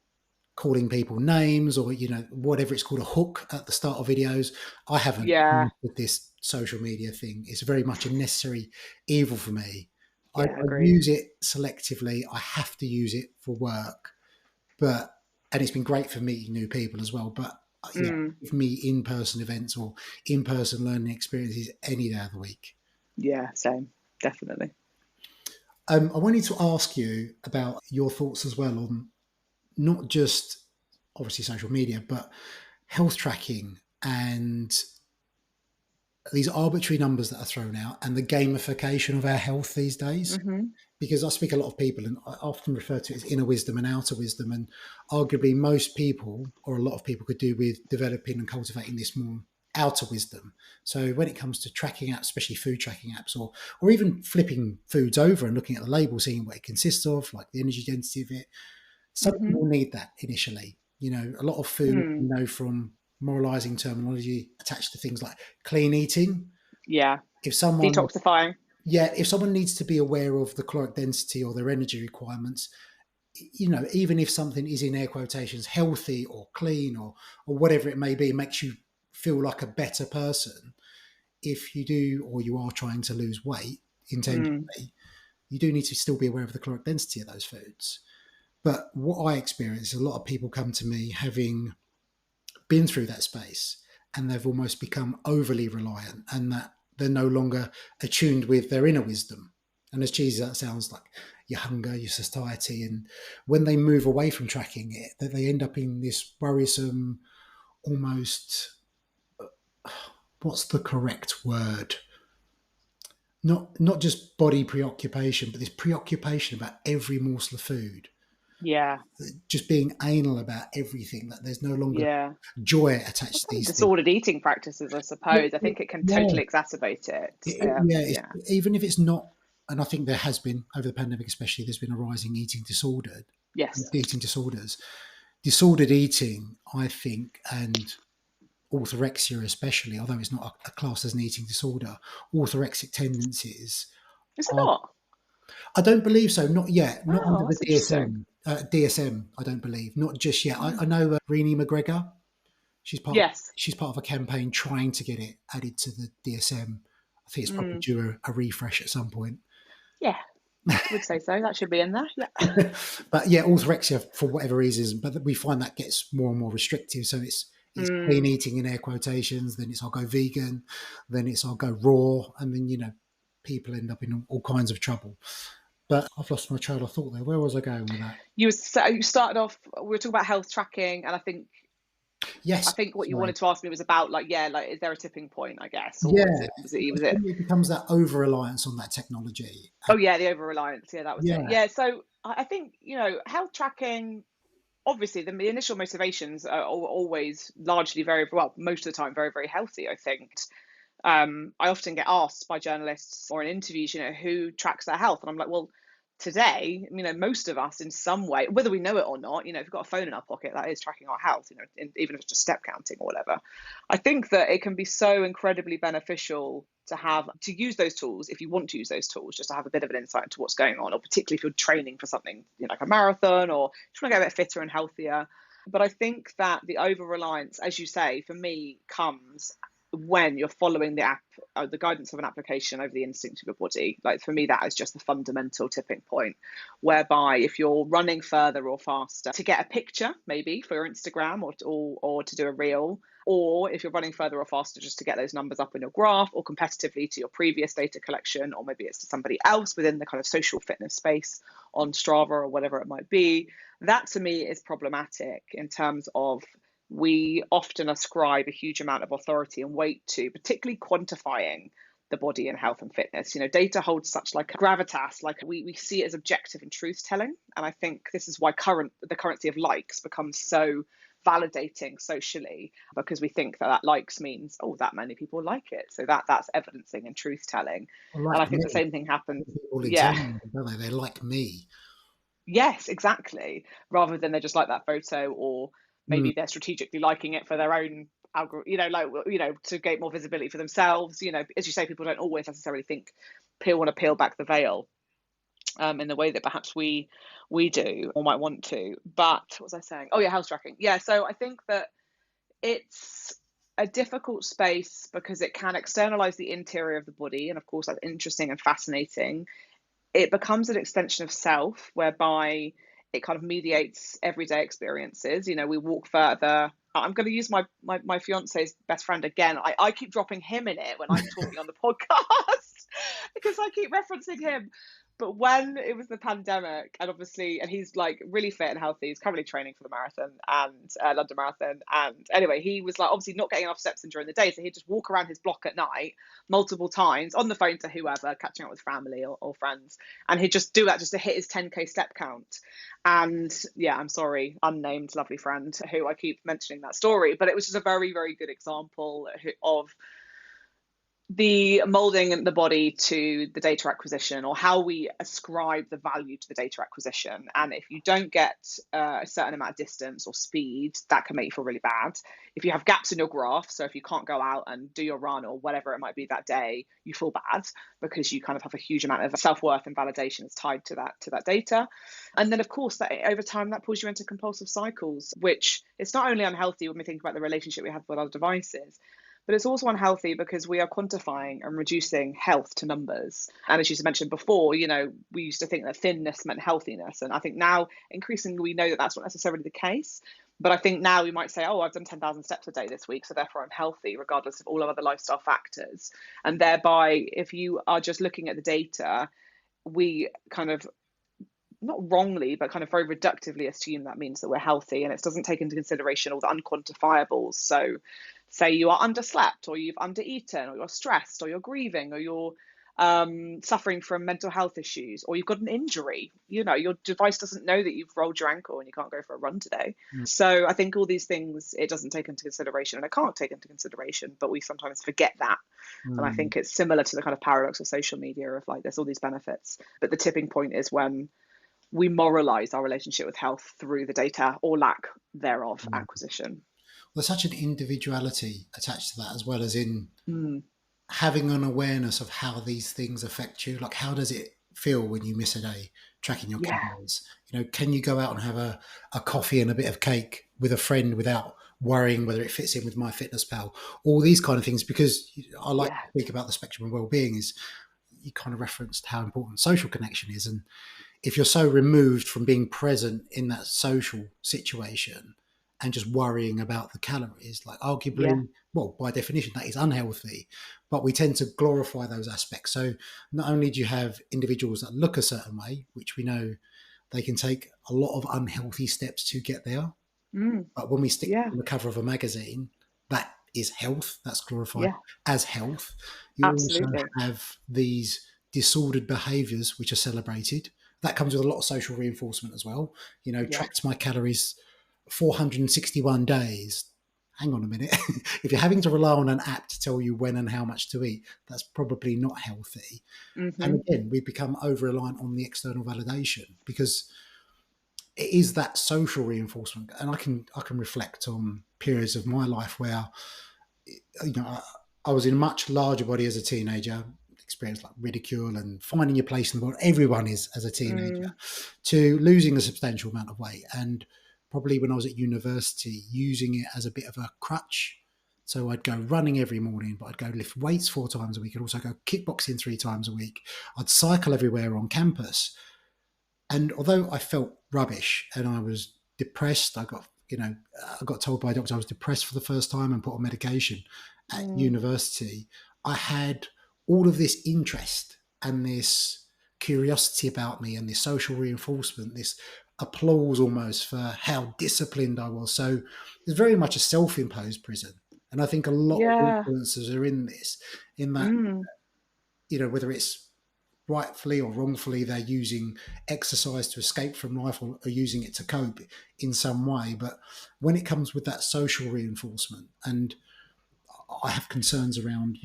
Speaker 1: calling people names, or whatever it's called, a hook at the start of videos. I haven't
Speaker 2: yeah,
Speaker 1: with this social media thing. It's very much a necessary evil for me. I
Speaker 2: yeah, agreed.
Speaker 1: use it selectively. I have to use it for work, but and it's been great for meeting new people as well. But yeah,
Speaker 2: Mm,
Speaker 1: give me in-person events or in-person learning experiences any day of the week.
Speaker 2: yeah, same, definitely.
Speaker 1: I wanted to ask you about your thoughts as well on not just obviously social media, but health tracking and these arbitrary numbers that are thrown out and the gamification of our health these days.
Speaker 2: Hmm.
Speaker 1: Because I speak to a lot of people and I often refer to it as inner wisdom and outer wisdom. And arguably, most people, or a lot of people, could do with developing and cultivating this more outer wisdom. So when it comes to tracking apps, especially food tracking apps, or even flipping foods over and looking at the label, seeing what it consists of, like the energy density of it, some
Speaker 2: Hmm.
Speaker 1: people need that initially. A lot of food,
Speaker 2: Mm,
Speaker 1: from moralizing terminology attached to things like clean eating.
Speaker 2: yeah,
Speaker 1: If someone
Speaker 2: detoxifying.
Speaker 1: Yeah, if someone needs to be aware of the caloric density or their energy requirements, even if something is in air quotations healthy or clean or whatever it may be, makes you feel like a better person. If you do, or you are trying to lose weight
Speaker 2: Mm,
Speaker 1: intentionally, you do need to still be aware of the caloric density of those foods. But what I experience is a lot of people come to me having been through that space, and they've almost become overly reliant, and that they're no longer attuned with their inner wisdom. And as cheesy as that sounds, like your hunger, your satiety, and when they move away from tracking it, that they end up in this worrisome, almost, what's the correct word? Not just body preoccupation, but this preoccupation about every morsel of food,
Speaker 2: yeah,
Speaker 1: just being anal about everything. That there's no longer
Speaker 2: yeah.
Speaker 1: joy attached to these things.
Speaker 2: Disordered eating practices, I
Speaker 1: Yeah,
Speaker 2: suppose. I think it can
Speaker 1: yeah.
Speaker 2: totally exacerbate it.
Speaker 1: Yeah,
Speaker 2: Yeah.
Speaker 1: even if it's not, and I think there has been over the pandemic, especially, there's been a rising
Speaker 2: Yes.
Speaker 1: eating disorders, disordered eating, I think, and orthorexia especially, although it's not a class as an eating disorder, orthorexic tendencies.
Speaker 2: Is it
Speaker 1: Are,
Speaker 2: not?
Speaker 1: I don't believe so, not yet, not under
Speaker 2: Oh,
Speaker 1: the
Speaker 2: that's interesting.
Speaker 1: DSM. DSM, I don't believe, not just yet. I
Speaker 2: Mm.
Speaker 1: know Renee McGregor. She's part of,
Speaker 2: Yes.
Speaker 1: she's part of a campaign trying to get it added to the DSM. I think it's probably
Speaker 2: Mm.
Speaker 1: due a refresh at some point.
Speaker 2: Yeah, would say so. That should be in there. Yeah.
Speaker 1: But yeah, orthorexia for whatever reasons, but we find that gets more and more restrictive. So it's clean
Speaker 2: Mm.
Speaker 1: eating in air quotations, then it's I'll go vegan, then it's I'll go raw, and then people end up in all kinds of trouble. But I've lost my trail of thought there. Where was I going with that?
Speaker 2: You started off. We were talking about health tracking, and I think I
Speaker 1: Yes.
Speaker 2: think what you
Speaker 1: Sorry.
Speaker 2: wanted to ask me was about like, yeah, like is there a tipping point, I guess, or
Speaker 1: Yeah.
Speaker 2: was it?
Speaker 1: It becomes that over reliance on that technology.
Speaker 2: Oh yeah, the over reliance. Yeah, that was it.
Speaker 1: Yeah.
Speaker 2: Yeah, so I think health tracking. Obviously, the initial motivations are always largely very well, most of the time very very healthy. I think I often get asked by journalists or in interviews, who tracks their health, and I'm like, well, today, most of us in some way, whether we know it or not, if we've got a phone in our pocket, that is tracking our health, even if it's just step counting or whatever. I think that it can be so incredibly beneficial to use those tools if you want to use those tools, just to have a bit of an insight into what's going on, or particularly if you're training for something, like a marathon, or just want to get a bit fitter and healthier. But I think that the over reliance, as you say, for me, comes when you're following the guidance of an application over the instinct of your body. Like for me, that is just the fundamental tipping point, whereby if you're running further or faster to get a picture, maybe for your Instagram, or to do a reel, or if you're running further or faster just to get those numbers up in your graph, or competitively to your previous data collection, or maybe it's to somebody else within the kind of social fitness space on Strava or whatever it might be, that to me is problematic in terms of we often ascribe a huge amount of authority and weight to, particularly quantifying the body and health and fitness. Data holds such like a gravitas, like we see it as objective and truth telling. And I think this is why the currency of likes becomes so validating socially, because we think that likes means, oh, that many people like it, so that's evidencing and truth telling. And I
Speaker 1: Like
Speaker 2: think
Speaker 1: me.
Speaker 2: the same thing happens.
Speaker 1: People
Speaker 2: Yeah.
Speaker 1: examine, don't they? They like me.
Speaker 2: Yes, exactly. Rather than they just like that photo, or
Speaker 1: Mm.
Speaker 2: maybe they're strategically liking it for their own algorithm, to gain more visibility for themselves. As you say, people don't always necessarily want to peel back the veil in the way that perhaps we do or might want to. But what was I saying? Oh yeah, health tracking. Yeah, so I think that it's a difficult space because it can externalize the interior of the body, and of course that's interesting and fascinating. It becomes an extension of self, whereby it kind of mediates everyday experiences. We walk further. I'm going to use my fiance's best friend again. I keep dropping him in it when I'm talking on the podcast because I keep referencing him. But when it was the pandemic, and he's like really fit and healthy, he's currently training for the marathon and London Marathon. And anyway, he was like obviously not getting enough steps in during the day, so he'd just walk around his block at night multiple times on the phone to whoever, catching up with family or friends, and he'd just do that just to hit his 10k step count. And yeah, I'm sorry, unnamed lovely friend who I keep mentioning that story, but it was just a very very good example of the molding the body to the data acquisition, or how we ascribe the value to the data acquisition. And if you don't get a certain amount of distance or speed, that can make you feel really bad. If you have gaps in your graph, so if you can't go out and do your run or whatever it might be that day, you feel bad because you kind of have a huge amount of self-worth and validation is tied to that data. And then of course that over time that pulls you into compulsive cycles, which it's not only unhealthy when we think about the relationship we have with our devices, but it's also unhealthy because we are quantifying and reducing health to numbers. And as you mentioned before, we used to think that thinness meant healthiness. And I think now increasingly we know that that's not necessarily the case. But I think now we might say, oh, I've done 10,000 steps a day this week, so therefore I'm healthy, regardless of all of other lifestyle factors. And thereby, if you are just looking at the data, we kind of not wrongly, but kind of very reductively assume that means that we're healthy, and it doesn't take into consideration all the unquantifiables. So say you are underslept, or you've undereaten, or you're stressed, or you're grieving, or you're suffering from mental health issues, or you've got an injury, your device doesn't know that you've rolled your ankle and you can't go for a run today. So I think all these things it doesn't take into consideration, and it can't take into consideration, but we sometimes forget that. And I think it's similar to the kind of paradox of social media of like there's all these benefits, but the tipping point is when we moralize our relationship with health through the data or lack thereof acquisition.
Speaker 1: There's such an individuality attached to that, as well as in having an awareness of how these things affect you. Like, how does it feel when you miss a day tracking your calories? Can you go out and have a coffee and a bit of cake with a friend without worrying whether it fits in with MyFitnessPal? All these kind of things, because I like to speak about the spectrum of well-being. Is you kind of referenced how important social connection is, and if you're so removed from being present in that social situation and just worrying about the calories, like arguably, well, by definition, that is unhealthy, but we tend to glorify those aspects. So not only do you have individuals that look a certain way, which we know they can take a lot of unhealthy steps to get there,
Speaker 2: Mm.
Speaker 1: But when we stick
Speaker 2: Yeah.
Speaker 1: on the cover of a magazine, that is health, that's glorified
Speaker 2: Yeah.
Speaker 1: as health. You also
Speaker 2: Absolutely.
Speaker 1: have these disordered behaviors which are celebrated. That comes with a lot of social reinforcement as well. You know,
Speaker 2: Yeah.
Speaker 1: tracked my calories 461 days. Hang on a minute. If you're having to rely on an app to tell you when and how much to eat, that's probably not healthy. And
Speaker 2: Hmm.
Speaker 1: again, we become over reliant on the external validation because it is that social reinforcement. And I can reflect on periods of my life where, you know, I was in a much larger body as a teenager, experienced like ridicule and finding your place in the world. Everyone is as a teenager,
Speaker 2: Mm.
Speaker 1: to losing a substantial amount of weight. And probably when I was at university, using it as a bit of a crutch. So I'd go running every morning, but I'd go lift weights 4 times a week. I'd also go kickboxing 3 times a week. I'd cycle everywhere on campus. And although I felt rubbish and I was depressed, I got told by a doctor I was depressed for the first time and put on medication at
Speaker 2: Mm.
Speaker 1: university. I had all of this interest and this curiosity about me and this social reinforcement, this applause almost for how disciplined I was. So it's very much a self-imposed prison. And I think a lot of
Speaker 2: Yeah.
Speaker 1: influencers are in this, in that,
Speaker 2: Mm.
Speaker 1: whether it's rightfully or wrongfully, they're using exercise to escape from life or are using it to cope in some way. But when it comes with that social reinforcement, and I have concerns around,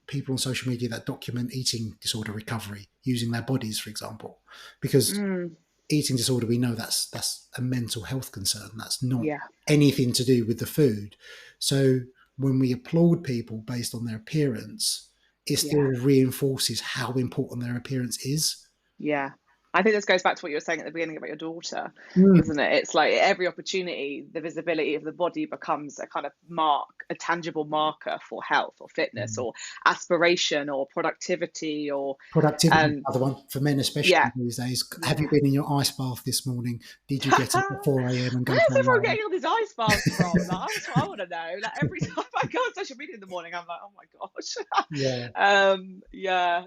Speaker 1: people on social media that document eating disorder recovery using their bodies, for example, because
Speaker 2: Mm.
Speaker 1: eating disorder, we know that's a mental health concern. That's not
Speaker 2: Yeah.
Speaker 1: anything to do with the food. So when we applaud people based on their appearance, it still
Speaker 2: Yeah.
Speaker 1: reinforces how important their appearance is.
Speaker 2: Yeah. I think this goes back to what you were saying at the beginning about your daughter,
Speaker 1: Mm.
Speaker 2: isn't it? It's like every opportunity, the visibility of the body becomes a kind of mark, a tangible marker for health or fitness or aspiration or productivity or,
Speaker 1: Productivity,
Speaker 2: and
Speaker 1: another one for men, especially
Speaker 2: yeah,
Speaker 1: these days. Have you
Speaker 2: yeah.
Speaker 1: been in your ice bath this morning? Did you get up at 4 a.m. and go
Speaker 2: Where's
Speaker 1: for a
Speaker 2: everyone
Speaker 1: run?
Speaker 2: getting all these ice baths from? Like, that's what I want to know. Like every time I go on social media in the morning, I'm like, oh my gosh.
Speaker 1: Yeah.
Speaker 2: Yeah,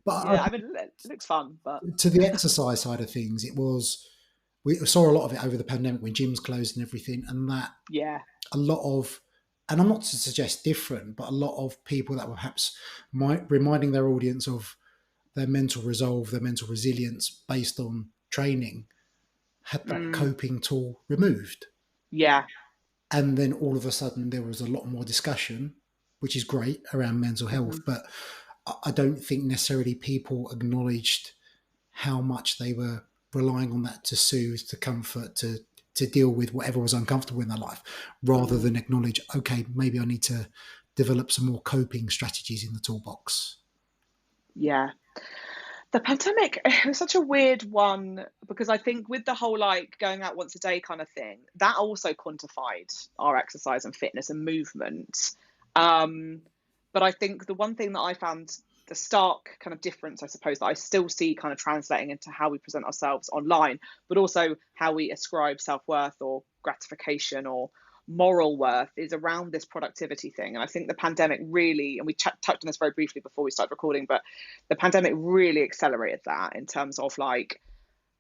Speaker 1: But
Speaker 2: yeah. I mean, it looks fun, but
Speaker 1: to the exercise side of things, we saw a lot of it over the pandemic when gyms closed and everything, and that
Speaker 2: yeah.
Speaker 1: a lot of, and I'm not to suggest different, but a lot of people that were perhaps reminding their audience of their mental resolve, their mental resilience based on training, had that
Speaker 2: Mm,
Speaker 1: coping tool removed.
Speaker 2: yeah.
Speaker 1: And then all of a sudden there was a lot more discussion, which is great, around mental health.
Speaker 2: Hmm.
Speaker 1: But I don't think necessarily people acknowledged how much they were relying on that to soothe, to comfort, to deal with whatever was uncomfortable in their life, rather
Speaker 2: Mm,
Speaker 1: than acknowledge, okay, maybe I need to develop some more coping strategies in the toolbox.
Speaker 2: yeah. The pandemic, it was such a weird one because I think with the whole like going out once a day kind of thing, that also quantified our exercise and fitness and movement. Um, but I think the one thing that I found the stark kind of difference, I suppose, that I still see kind of translating into how we present ourselves online, but also how we ascribe self worth or gratification or moral worth is around this productivity thing. And I think the pandemic really, and we touched on this very briefly before we started recording, but the pandemic really accelerated that in terms of like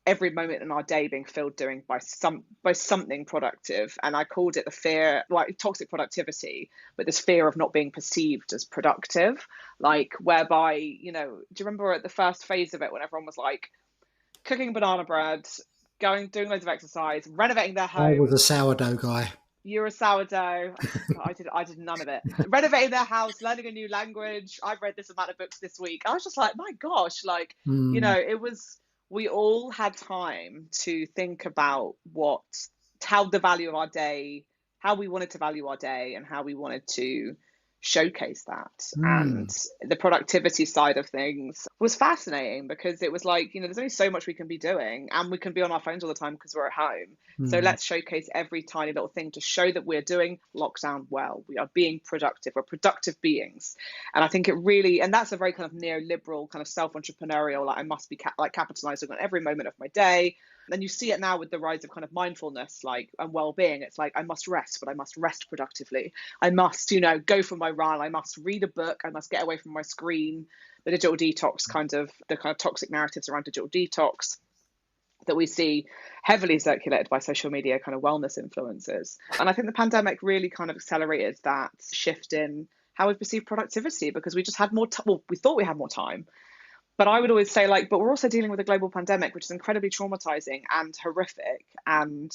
Speaker 2: every moment in our day being filled doing by something productive. And I called it the fear, like toxic productivity, but this fear of not being perceived as productive, like whereby, do you remember at the first phase of it when everyone was like cooking banana bread, doing loads of exercise, renovating their
Speaker 1: I was a
Speaker 2: homes?
Speaker 1: sourdough guy.
Speaker 2: You're a sourdough. God, I did none of it. Renovating their house, learning a new language. I've read this amount of books this week. I was just like, my gosh, like,
Speaker 1: Mm,
Speaker 2: it was, we all had time to think about how the value of our day, how we wanted to value our day and how we wanted to showcase that. And
Speaker 1: mm,
Speaker 2: the productivity side of things was fascinating because it was like, there's only so much we can be doing and we can be on our phones all the time because we're at home. So
Speaker 1: mm,
Speaker 2: let's showcase every tiny little thing to show that we're doing lockdown well. We are being productive. We're productive beings. And I think it really, and that's a very kind of neoliberal, kind of self-entrepreneurial, like I must be capitalizing on every moment of my day. And you see it now with the rise of kind of mindfulness, like, and well-being. It's like, I must rest, but I must rest productively. I must, go for my run. I must read a book. I must get away from my screen. The digital detox the kind of toxic narratives around digital detox. that we see heavily circulated by social media kind of wellness influencers. And I think the pandemic really kind of accelerated that shift in how we perceive productivity, because we just had more time. Well, we thought we had more time. But I would always say, like, but we're also dealing with a global pandemic, which is incredibly traumatizing and horrific. And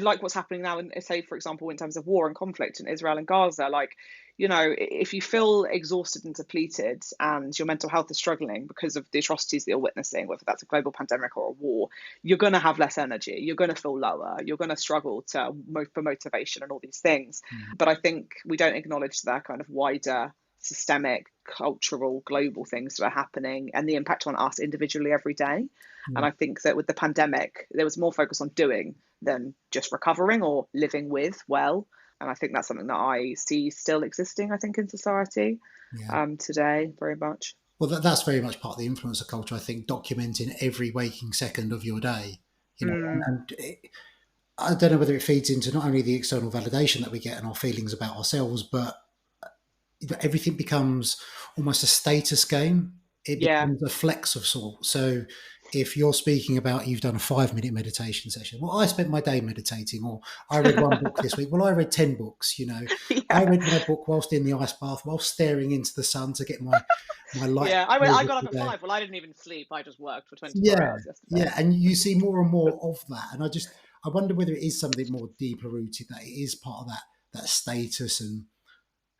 Speaker 2: like what's happening now in, say, for example, in terms of war and conflict in Israel and Gaza, like, you know, if you feel exhausted and depleted and your mental health is struggling because of the atrocities that you're witnessing, whether that's a global pandemic or a war, you're going to have less energy. You're going to feel lower. You're going to struggle for motivation and all these things. But I think we don't acknowledge that kind of wider systemic, cultural, global things that are happening and the impact on us individually every day. And I think that with the pandemic, there was more focus on doing than just recovering or living with well. And I think that's something that I see still existing, I think, in society today, very much.
Speaker 1: Well, that's very much part of the influencer culture, I think, documenting every waking second of your day. You know, I don't know whether it feeds into not only the external validation that we get and our feelings about ourselves, but everything becomes almost a status game. It becomes a flex of sorts. So if you're speaking about you've done a 5-minute meditation session, well, I spent my day meditating, or I read one book this week. Well, I read 10 books, you know. I read my book whilst in the ice bath, whilst staring into the sun to get my light.
Speaker 2: Yeah, I got up at 5. Well, I didn't even sleep. I just worked for 24 hours yesterday.
Speaker 1: Yeah, and you see more and more of that. And I wonder whether it is something more deeper rooted, that it is part of that status and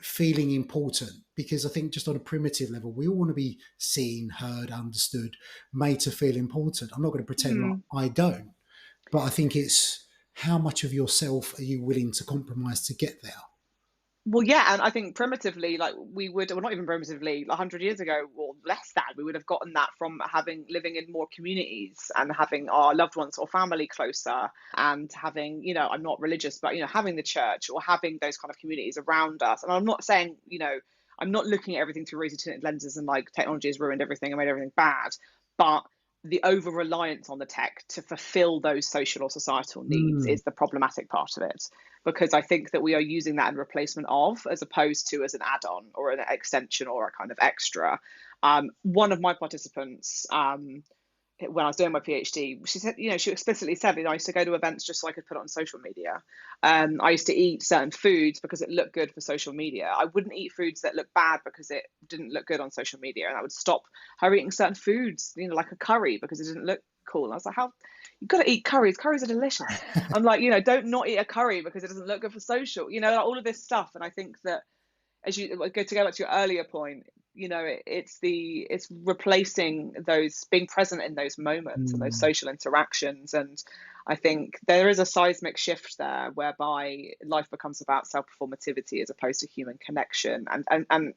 Speaker 1: feeling important, because I think just on a primitive level, we all want to be seen, heard, understood, made to feel important. I'm not going to pretend like I don't, but I think it's how much of yourself are you willing to compromise to get there?
Speaker 2: Well, yeah, and I think primitively, like well, not even primitively, 100 years ago or less than, we would have gotten that from living in more communities and having our loved ones or family closer, and having, you know, I'm not religious, but, you know, having the church or having those kind of communities around us. And I'm not saying, you know, I'm not looking at everything through rosy-tinted lenses and like technology has ruined everything and made everything bad, but the over reliance on the tech to fulfill those social or societal needs is the problematic part of it, because I think that we are using that in replacement of, as opposed to as an add-on or an extension or a kind of extra. One of my participants, when I was doing my PhD, she said, you know, she explicitly said, you know, I used to go to events just so I could put it on social media. I used to eat certain foods because it looked good for social media. I wouldn't eat foods that looked bad because it didn't look good on social media. And I would stop her eating certain foods, you know, like a curry, because it didn't look cool. And I was like, you've got to eat curries. Curries are delicious. I'm like, you know, don't not eat a curry because it doesn't look good for social, you know, like all of this stuff. And I think that as you go back to your earlier point, you know, it's replacing those, being present in those moments and those social interactions. And I think there is a seismic shift there whereby life becomes about self-performativity as opposed to human connection. And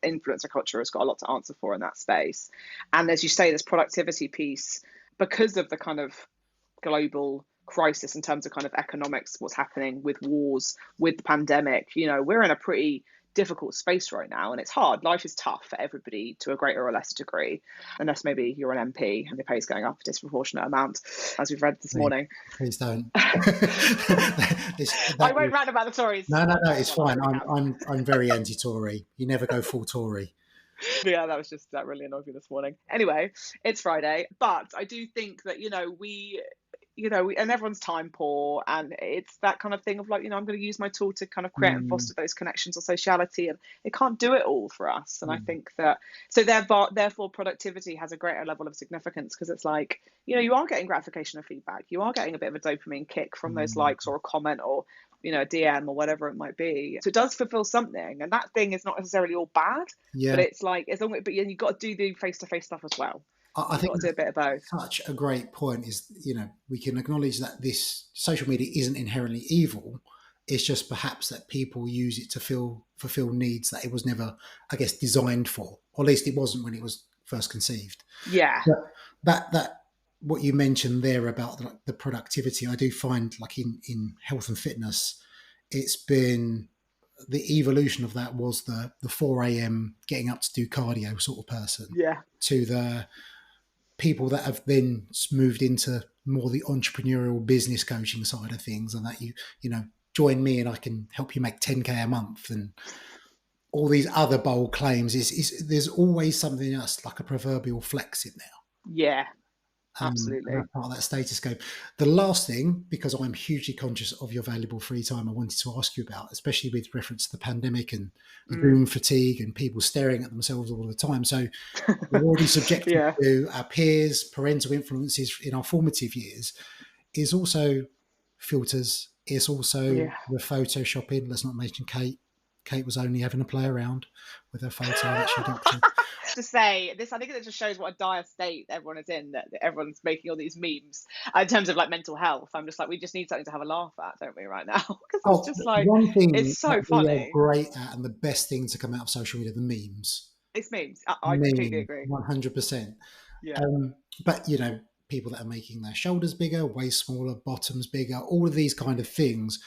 Speaker 2: influencer culture has got a lot to answer for in that space. And as you say, this productivity piece, because of the kind of global crisis in terms of kind of economics, what's happening with wars, with the pandemic, you know, we're in a pretty difficult space right now, and it's hard. Life is tough for everybody to a greater or lesser degree, unless maybe you're an MP and the pay is going up a disproportionate amount, as we've read this morning.
Speaker 1: Please don't.
Speaker 2: I won't rant about the Tories.
Speaker 1: No, it's fine. I'm very anti-Tory. You never go full Tory.
Speaker 2: Yeah, that really annoyed me this morning. Anyway, it's Friday, but I do think that, you know, and everyone's time poor, and it's that kind of thing of like, you know, I'm going to use my tool to kind of create and foster those connections or sociality, and it can't do it all for us. And I think that, so therefore productivity has a greater level of significance, because it's like, you know, you are getting gratification or feedback, you are getting a bit of a dopamine kick from those likes or a comment or, you know, a DM or whatever it might be. So it does fulfill something, and that thing is not necessarily all bad, but it's like, as long as, but you've got to do the face-to-face stuff as well.
Speaker 1: I think
Speaker 2: got to do a bit of both.
Speaker 1: Such a great point is, you know, we can acknowledge that this social media isn't inherently evil. It's just perhaps that people use it to fulfill needs that it was never, I guess, designed for, or at least it wasn't when it was first conceived.
Speaker 2: Yeah.
Speaker 1: But that what you mentioned there about the productivity, I do find like in health and fitness, it's been the evolution of that was the 4 a.m. getting up to do cardio sort of person.
Speaker 2: Yeah.
Speaker 1: To the people that have then moved into more the entrepreneurial business coaching side of things, and that you know, join me and I can help you make 10K a month, and all these other bold claims. Is there's always something else, like a proverbial flex in there.
Speaker 2: Yeah.
Speaker 1: And
Speaker 2: Absolutely.
Speaker 1: that's part of that status game. The last thing, because I'm hugely conscious of your valuable free time, I wanted to ask you about, especially with reference to the pandemic and
Speaker 2: Mm.
Speaker 1: Zoom fatigue and people staring at themselves all the time. So we're already subjected
Speaker 2: Yeah.
Speaker 1: to our peers, parental influences in our formative years, is also filters. It's also
Speaker 2: Yeah.
Speaker 1: the photoshopping. Let's not mention Kate. Kate was only having a play around with her photo that she doctored.
Speaker 2: To say this, I think it just shows what a dire state everyone is in, that everyone's making all these memes in terms of like mental health. I'm just like, we just need something to have a laugh at, don't we, right now? Because it's
Speaker 1: Oh,
Speaker 2: just like,
Speaker 1: one thing
Speaker 2: it's
Speaker 1: that
Speaker 2: so
Speaker 1: we are
Speaker 2: funny.
Speaker 1: great at, and the best thing to come out of social media, the memes.
Speaker 2: It's memes. I completely
Speaker 1: Meme,
Speaker 2: agree.
Speaker 1: 100%.
Speaker 2: Yeah.
Speaker 1: But, people that are making their shoulders bigger, waist smaller, bottoms bigger, all of these kind of things.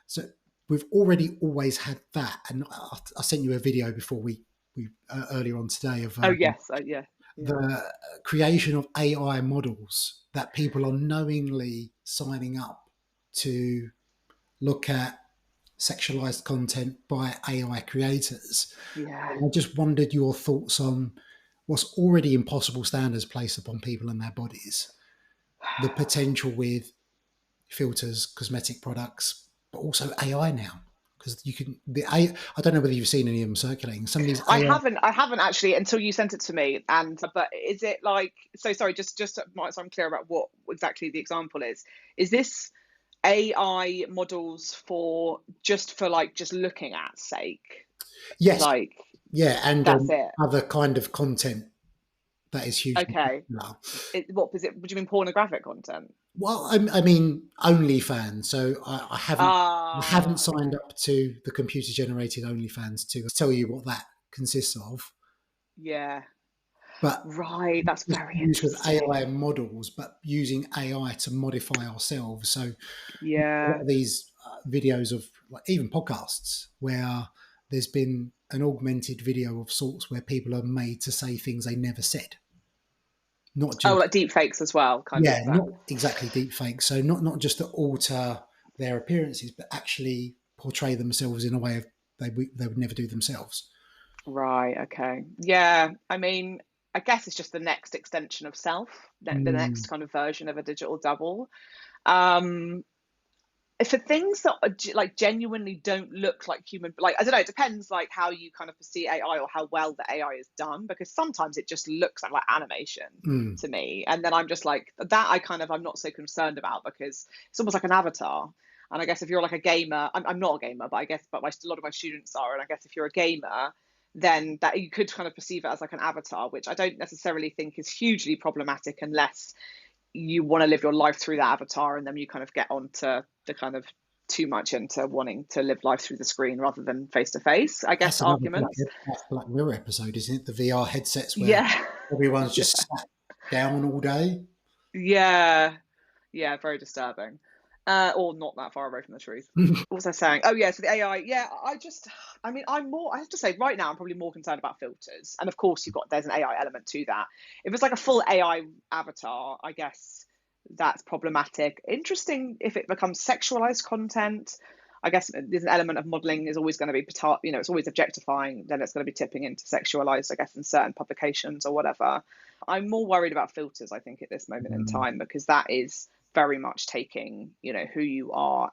Speaker 1: So we've already always had that. And I sent you a video before we earlier on today of
Speaker 2: Oh yes. Yeah. Yeah.
Speaker 1: the creation of AI models that people are knowingly signing up to look at sexualized content by AI creators.
Speaker 2: Yeah.
Speaker 1: And I just wondered your thoughts on what's already impossible standards placed upon people and their bodies, the potential with filters, cosmetic products, but also AI now. Because you can, I don't know whether you've seen any of them circulating. Some of these
Speaker 2: I
Speaker 1: AI,
Speaker 2: haven't. I haven't actually until you sent it to me. And but is it like so? Sorry, just so I'm clear about what exactly the example is. Is this AI models for like just looking at sake?
Speaker 1: yes,
Speaker 2: Like
Speaker 1: yeah, and
Speaker 2: that's it.
Speaker 1: other kind of content that is hugely
Speaker 2: Okay.
Speaker 1: popular.
Speaker 2: What is it? Would you mean pornographic content?
Speaker 1: Well, I mean, OnlyFans. So I haven't
Speaker 2: Ah,
Speaker 1: signed
Speaker 2: okay.
Speaker 1: up to the computer generated OnlyFans to tell you what that consists of.
Speaker 2: Yeah.
Speaker 1: But
Speaker 2: Right. That's
Speaker 1: just
Speaker 2: very
Speaker 1: used with
Speaker 2: interesting.
Speaker 1: AI models, but using AI to modify ourselves. So a lot
Speaker 2: Yeah.
Speaker 1: of these videos of like, even podcasts where there's been an augmented video of sorts where people are made to say things they never said. Not
Speaker 2: Oh,
Speaker 1: just
Speaker 2: like deep fakes as well, kind of
Speaker 1: Yeah,
Speaker 2: that.
Speaker 1: not exactly deep fake. So not just to alter their appearances, but actually portray themselves in a way of they would never do themselves.
Speaker 2: Right. Okay. Yeah. I mean, I guess it's just the next extension of self, the next
Speaker 1: Mm,
Speaker 2: kind of version of a digital double. Um, for things that are like genuinely don't look like human, like I don't know, it depends like how you kind of perceive AI or how well the AI is done, because sometimes it just looks like animation
Speaker 1: mm.
Speaker 2: to me, and then I'm just like that. I'm not so concerned about, because it's almost like an avatar. And I guess if you're like a gamer, I'm not a gamer, but I guess a lot of my students are, and I guess if you're a gamer, then that you could kind of perceive it as like an avatar, which I don't necessarily think is hugely problematic unless you want to live your life through that avatar, and then you kind of get onto the kind of too much into wanting to live life through the screen rather than face to face, I guess,
Speaker 1: That's another
Speaker 2: arguments.
Speaker 1: Black Mirror episode, isn't it? The VR headsets where
Speaker 2: Yeah.
Speaker 1: everyone's just
Speaker 2: Yeah.
Speaker 1: sat down all day.
Speaker 2: Yeah. Yeah, very disturbing. Or not that far away from the truth. What was I saying? Oh yeah, so the AI. Yeah, I mean, I have to say, right now, I'm probably more concerned about filters. And of course, there's an AI element to that. If it's like a full AI avatar, I guess that's problematic. Interesting if it becomes sexualized content. I guess there's an element of modeling is always going to be, it's always objectifying. Then it's going to be tipping into sexualized, I guess, in certain publications or whatever. I'm more worried about filters, I think, at this moment in
Speaker 1: Mm.
Speaker 2: time, because that is very much taking, who you are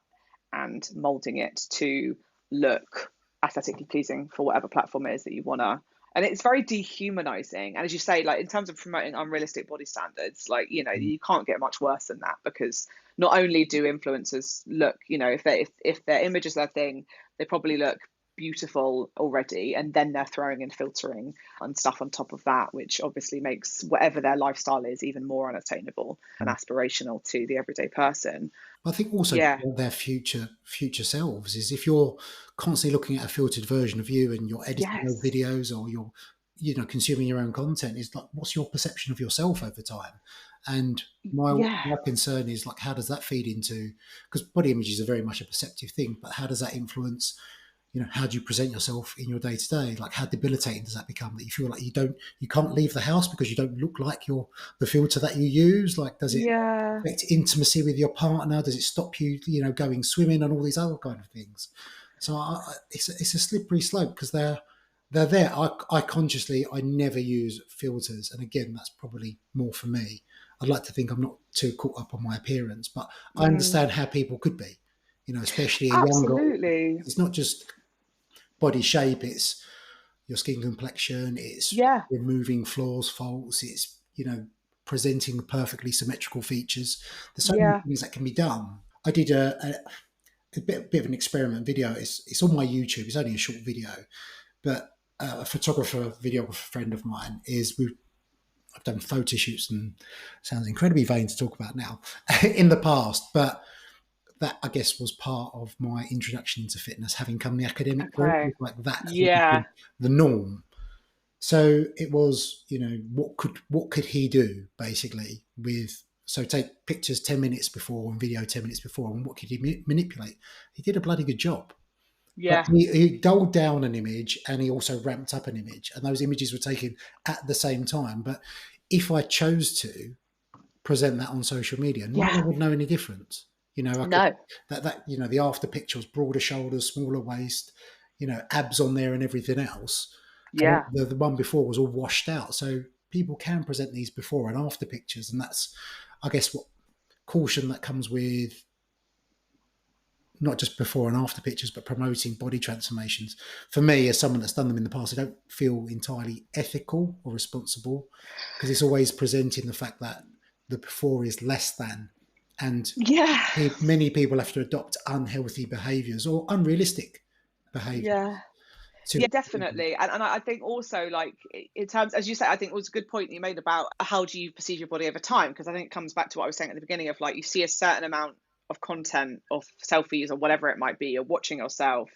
Speaker 2: and molding it to look aesthetically pleasing for whatever platform it is that you want to. And it's very dehumanizing. And as you say, like in terms of promoting unrealistic body standards, like, you can't get much worse than that, because not only do influencers look, if their image is their thing, they probably look beautiful already, and then they're throwing in filtering and stuff on top of that, which obviously makes whatever their lifestyle is even more unattainable and aspirational to the everyday person.
Speaker 1: I think also
Speaker 2: Yeah.
Speaker 1: their future selves is if you're constantly looking at a filtered version of you and you're editing those
Speaker 2: Yes.
Speaker 1: videos or you're consuming your own content, is like what's your perception of yourself over time? And
Speaker 2: Yeah.
Speaker 1: my concern is like how does that feed into, because body images are very much a perceptive thing, but how does that influence, how do you present yourself in your day to day? Like how debilitating does that become that you feel like you can't leave the house because you don't look like the filter that you use? Like does it
Speaker 2: Yeah.
Speaker 1: affect intimacy with your partner? Does it stop you, going swimming and all these other kind of things? So it's a slippery slope because they're there. I consciously, I never use filters. And again, that's probably more for me. I'd like to think I'm not too caught up on my appearance, but I
Speaker 2: Mm,
Speaker 1: understand how people could be, especially a younger.
Speaker 2: absolutely.
Speaker 1: It's not just body shape, it's your skin complexion, it's
Speaker 2: Yeah.
Speaker 1: removing flaws, faults, it's, presenting perfectly symmetrical features. There's so many
Speaker 2: Yeah.
Speaker 1: things that can be done. I did a bit of an experiment video. It's on my YouTube. It's only a short video, but a photographer, videographer friend of mine I've done photo shoots, and sounds incredibly vain to talk about now in the past, but that I guess was part of my introduction into fitness, having come the academic route. It
Speaker 2: Okay.
Speaker 1: was like that has always
Speaker 2: Yeah.
Speaker 1: been the norm. So it was, what could he do basically with, so take pictures 10 minutes before and video 10 minutes before, and what could he manipulate? He did a bloody good job. But
Speaker 2: Yeah.
Speaker 1: he dulled down an image and he also ramped up an image, and those images were taken at the same time. But if I chose to present that on social media, no
Speaker 2: Yeah.
Speaker 1: one would know any difference. I could
Speaker 2: No.
Speaker 1: the after picture was broader shoulders, smaller waist, abs on there and everything else. And
Speaker 2: Yeah.
Speaker 1: the one before was all washed out. So people can present these before and after pictures, and that's, I guess, what caution that comes with not just before and after pictures, but promoting body transformations. For me, as someone that's done them in the past, I don't feel entirely ethical or responsible, because it's always presenting the fact that the before is less than, and
Speaker 2: Yeah.
Speaker 1: many people have to adopt unhealthy behaviours or unrealistic behaviours
Speaker 2: Yeah.
Speaker 1: to.
Speaker 2: Yeah, definitely. And I think also, like, in terms, as you said, I think it was a good point that you made about how do you perceive your body over time? Because I think it comes back to what I was saying at the beginning of, like, you see a certain amount of content of selfies or whatever it might be, you're watching yourself,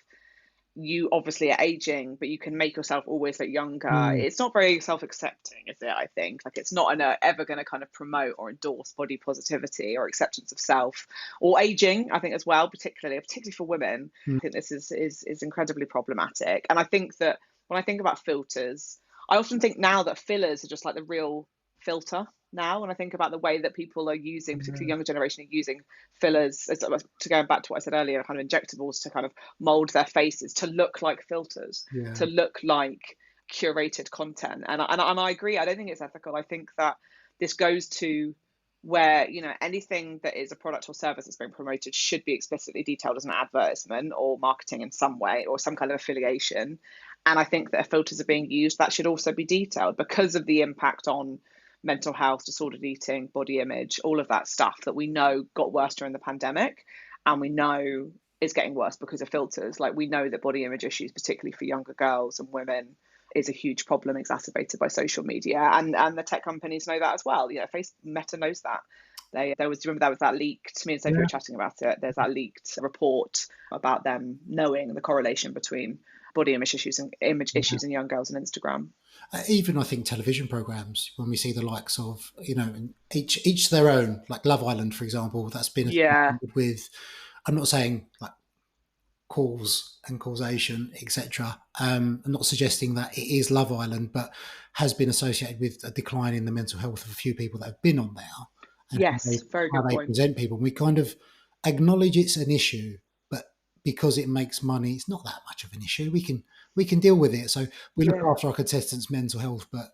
Speaker 2: you obviously are aging, but you can make yourself always look younger.
Speaker 1: Mm,
Speaker 2: It's not very self-accepting, is it? I think, like, it's not ever going to kind of promote or endorse body positivity or acceptance of self or aging. I think as well, particularly for women,
Speaker 1: mm,
Speaker 2: I think this is incredibly problematic. And I think that when I think about filters, I often think now that fillers are just like the real filter now. When I think about the way that people are using, particularly younger generation, are using fillers, to go back to what I said earlier, kind of injectables to kind of mold their faces to look like filters,
Speaker 1: yeah.
Speaker 2: to look like curated content. And I agree. I don't think it's ethical. I think that this goes to where, anything that is a product or service that's being promoted should be explicitly detailed as an advertisement or marketing in some way or some kind of affiliation. And I think that if filters are being used, that should also be detailed because of the impact on mental health, disordered eating, body image, all of that stuff that we know got worse during the pandemic, and we know is getting worse because of filters. Like, we know that body image issues, particularly for younger girls and women, is a huge problem exacerbated by social media, and the tech companies know that as well. Meta knows that. There was, remember, there was that leaked, me and Sophie
Speaker 1: Yeah.
Speaker 2: were chatting about it, there's that leaked report about them knowing the correlation between body image issues in young girls on Instagram.
Speaker 1: Even I think television programs, when we see the likes of, and each their own, like Love Island, for example, that's been
Speaker 2: Yeah.
Speaker 1: associated with, I'm not saying like cause and causation, etc. I'm not suggesting that it is Love Island, but has been associated with a decline in the mental health of a few people that have been on there, and
Speaker 2: Yes, very
Speaker 1: how
Speaker 2: good
Speaker 1: they
Speaker 2: point.
Speaker 1: present people. And we kind of acknowledge it's an issue, but because it makes money, it's not that much of an issue. We can deal with it. So we look
Speaker 2: Yeah.
Speaker 1: after our contestants' mental health, but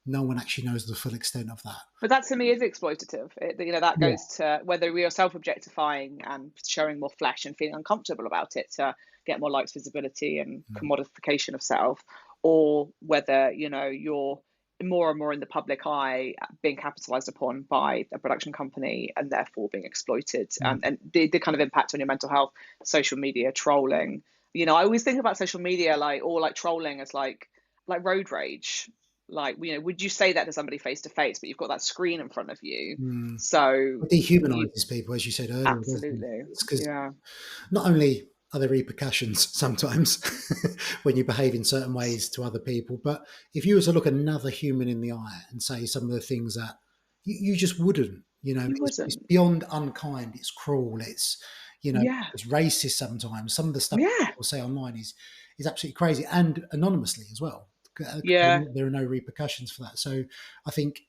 Speaker 1: no one actually knows the full extent of that.
Speaker 2: But that to me is exploitative. That
Speaker 1: Yeah.
Speaker 2: goes to whether we are self-objectifying and showing more flesh and feeling uncomfortable about it to get more likes, visibility, and
Speaker 1: Mm.
Speaker 2: commodification of self, or whether you're more and more in the public eye, being capitalized upon by a production company and therefore being exploited,
Speaker 1: Mm.
Speaker 2: and the kind of impact on your mental health, social media, trolling. I always think about social media like trolling as like road rage. Like, would you say that to somebody face to face, but you've got that screen in front of you?
Speaker 1: Mm.
Speaker 2: So
Speaker 1: It
Speaker 2: you
Speaker 1: dehumanises people, as you said earlier, doesn't it?
Speaker 2: absolutely,
Speaker 1: It's because
Speaker 2: yeah,
Speaker 1: not only are there repercussions sometimes when you behave in certain ways to other people, but if you were to look another human in the eye and say some of the things that you just wouldn't,
Speaker 2: you
Speaker 1: it's
Speaker 2: wouldn't.
Speaker 1: beyond unkind, it's cruel,
Speaker 2: Yeah,
Speaker 1: it's racist sometimes. Some of the stuff
Speaker 2: yeah,
Speaker 1: people say online is absolutely crazy, and anonymously as well.
Speaker 2: yeah,
Speaker 1: There are no repercussions for that. So I think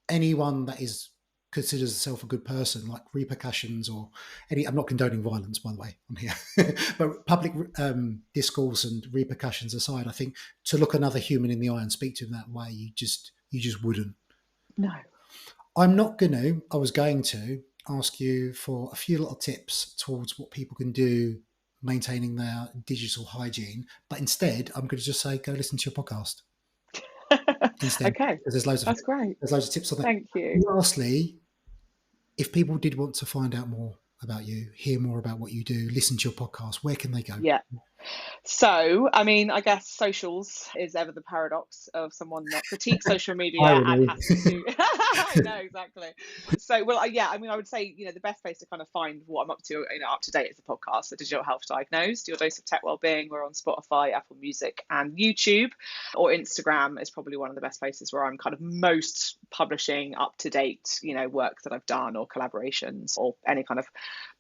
Speaker 1: anyone that is considers herself a good person, like repercussions or any, I'm not condoning violence, by the way, on here, but public discourse and repercussions aside, I think to look another human in the eye and speak to them that way, you just wouldn't.
Speaker 2: No.
Speaker 1: I was going to ask you for a few little tips towards what people can do maintaining their digital hygiene, but instead I'm going to just say, go listen to your podcast instead,
Speaker 2: Okay,
Speaker 1: because
Speaker 2: that's great.
Speaker 1: there's loads of tips on that.
Speaker 2: Thank you.
Speaker 1: Lastly, if people did want to find out more about you, hear more about what you do, listen to your podcast, where can they go?
Speaker 2: Yeah. So, I mean, I guess socials is ever the paradox of someone that critiques social media and has to. I know, exactly. So, well, yeah, I mean, I would say, the best place to kind of find what I'm up to, up to date is the podcast, The Digital Health Diagnosed, Your Dose of Tech Wellbeing. We're on Spotify, Apple Music, and YouTube. Or Instagram is probably one of the best places where I'm kind of most publishing up to date, work that I've done or collaborations or any kind of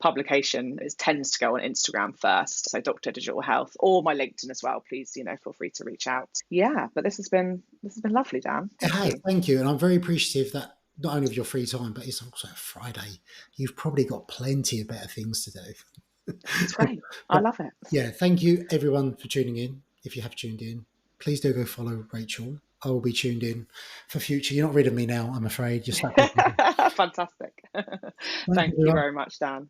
Speaker 2: publication. It tends to go on Instagram first. So Dr. Digital Health, or my LinkedIn as well. Please, feel free to reach out. Yeah, but this has been lovely, Dan.
Speaker 1: Thank you. And I'm very appreciative that not only of your free time, but it's also a Friday. You've probably got plenty of better things to do.
Speaker 2: It's great. I love it.
Speaker 1: Yeah, thank you everyone for tuning in. If you have tuned in, please do go follow Rachael. I will be tuned in for future. You're not rid of me now, I'm afraid. You're stuck with me.
Speaker 2: Fantastic. Thank you very much, Dan.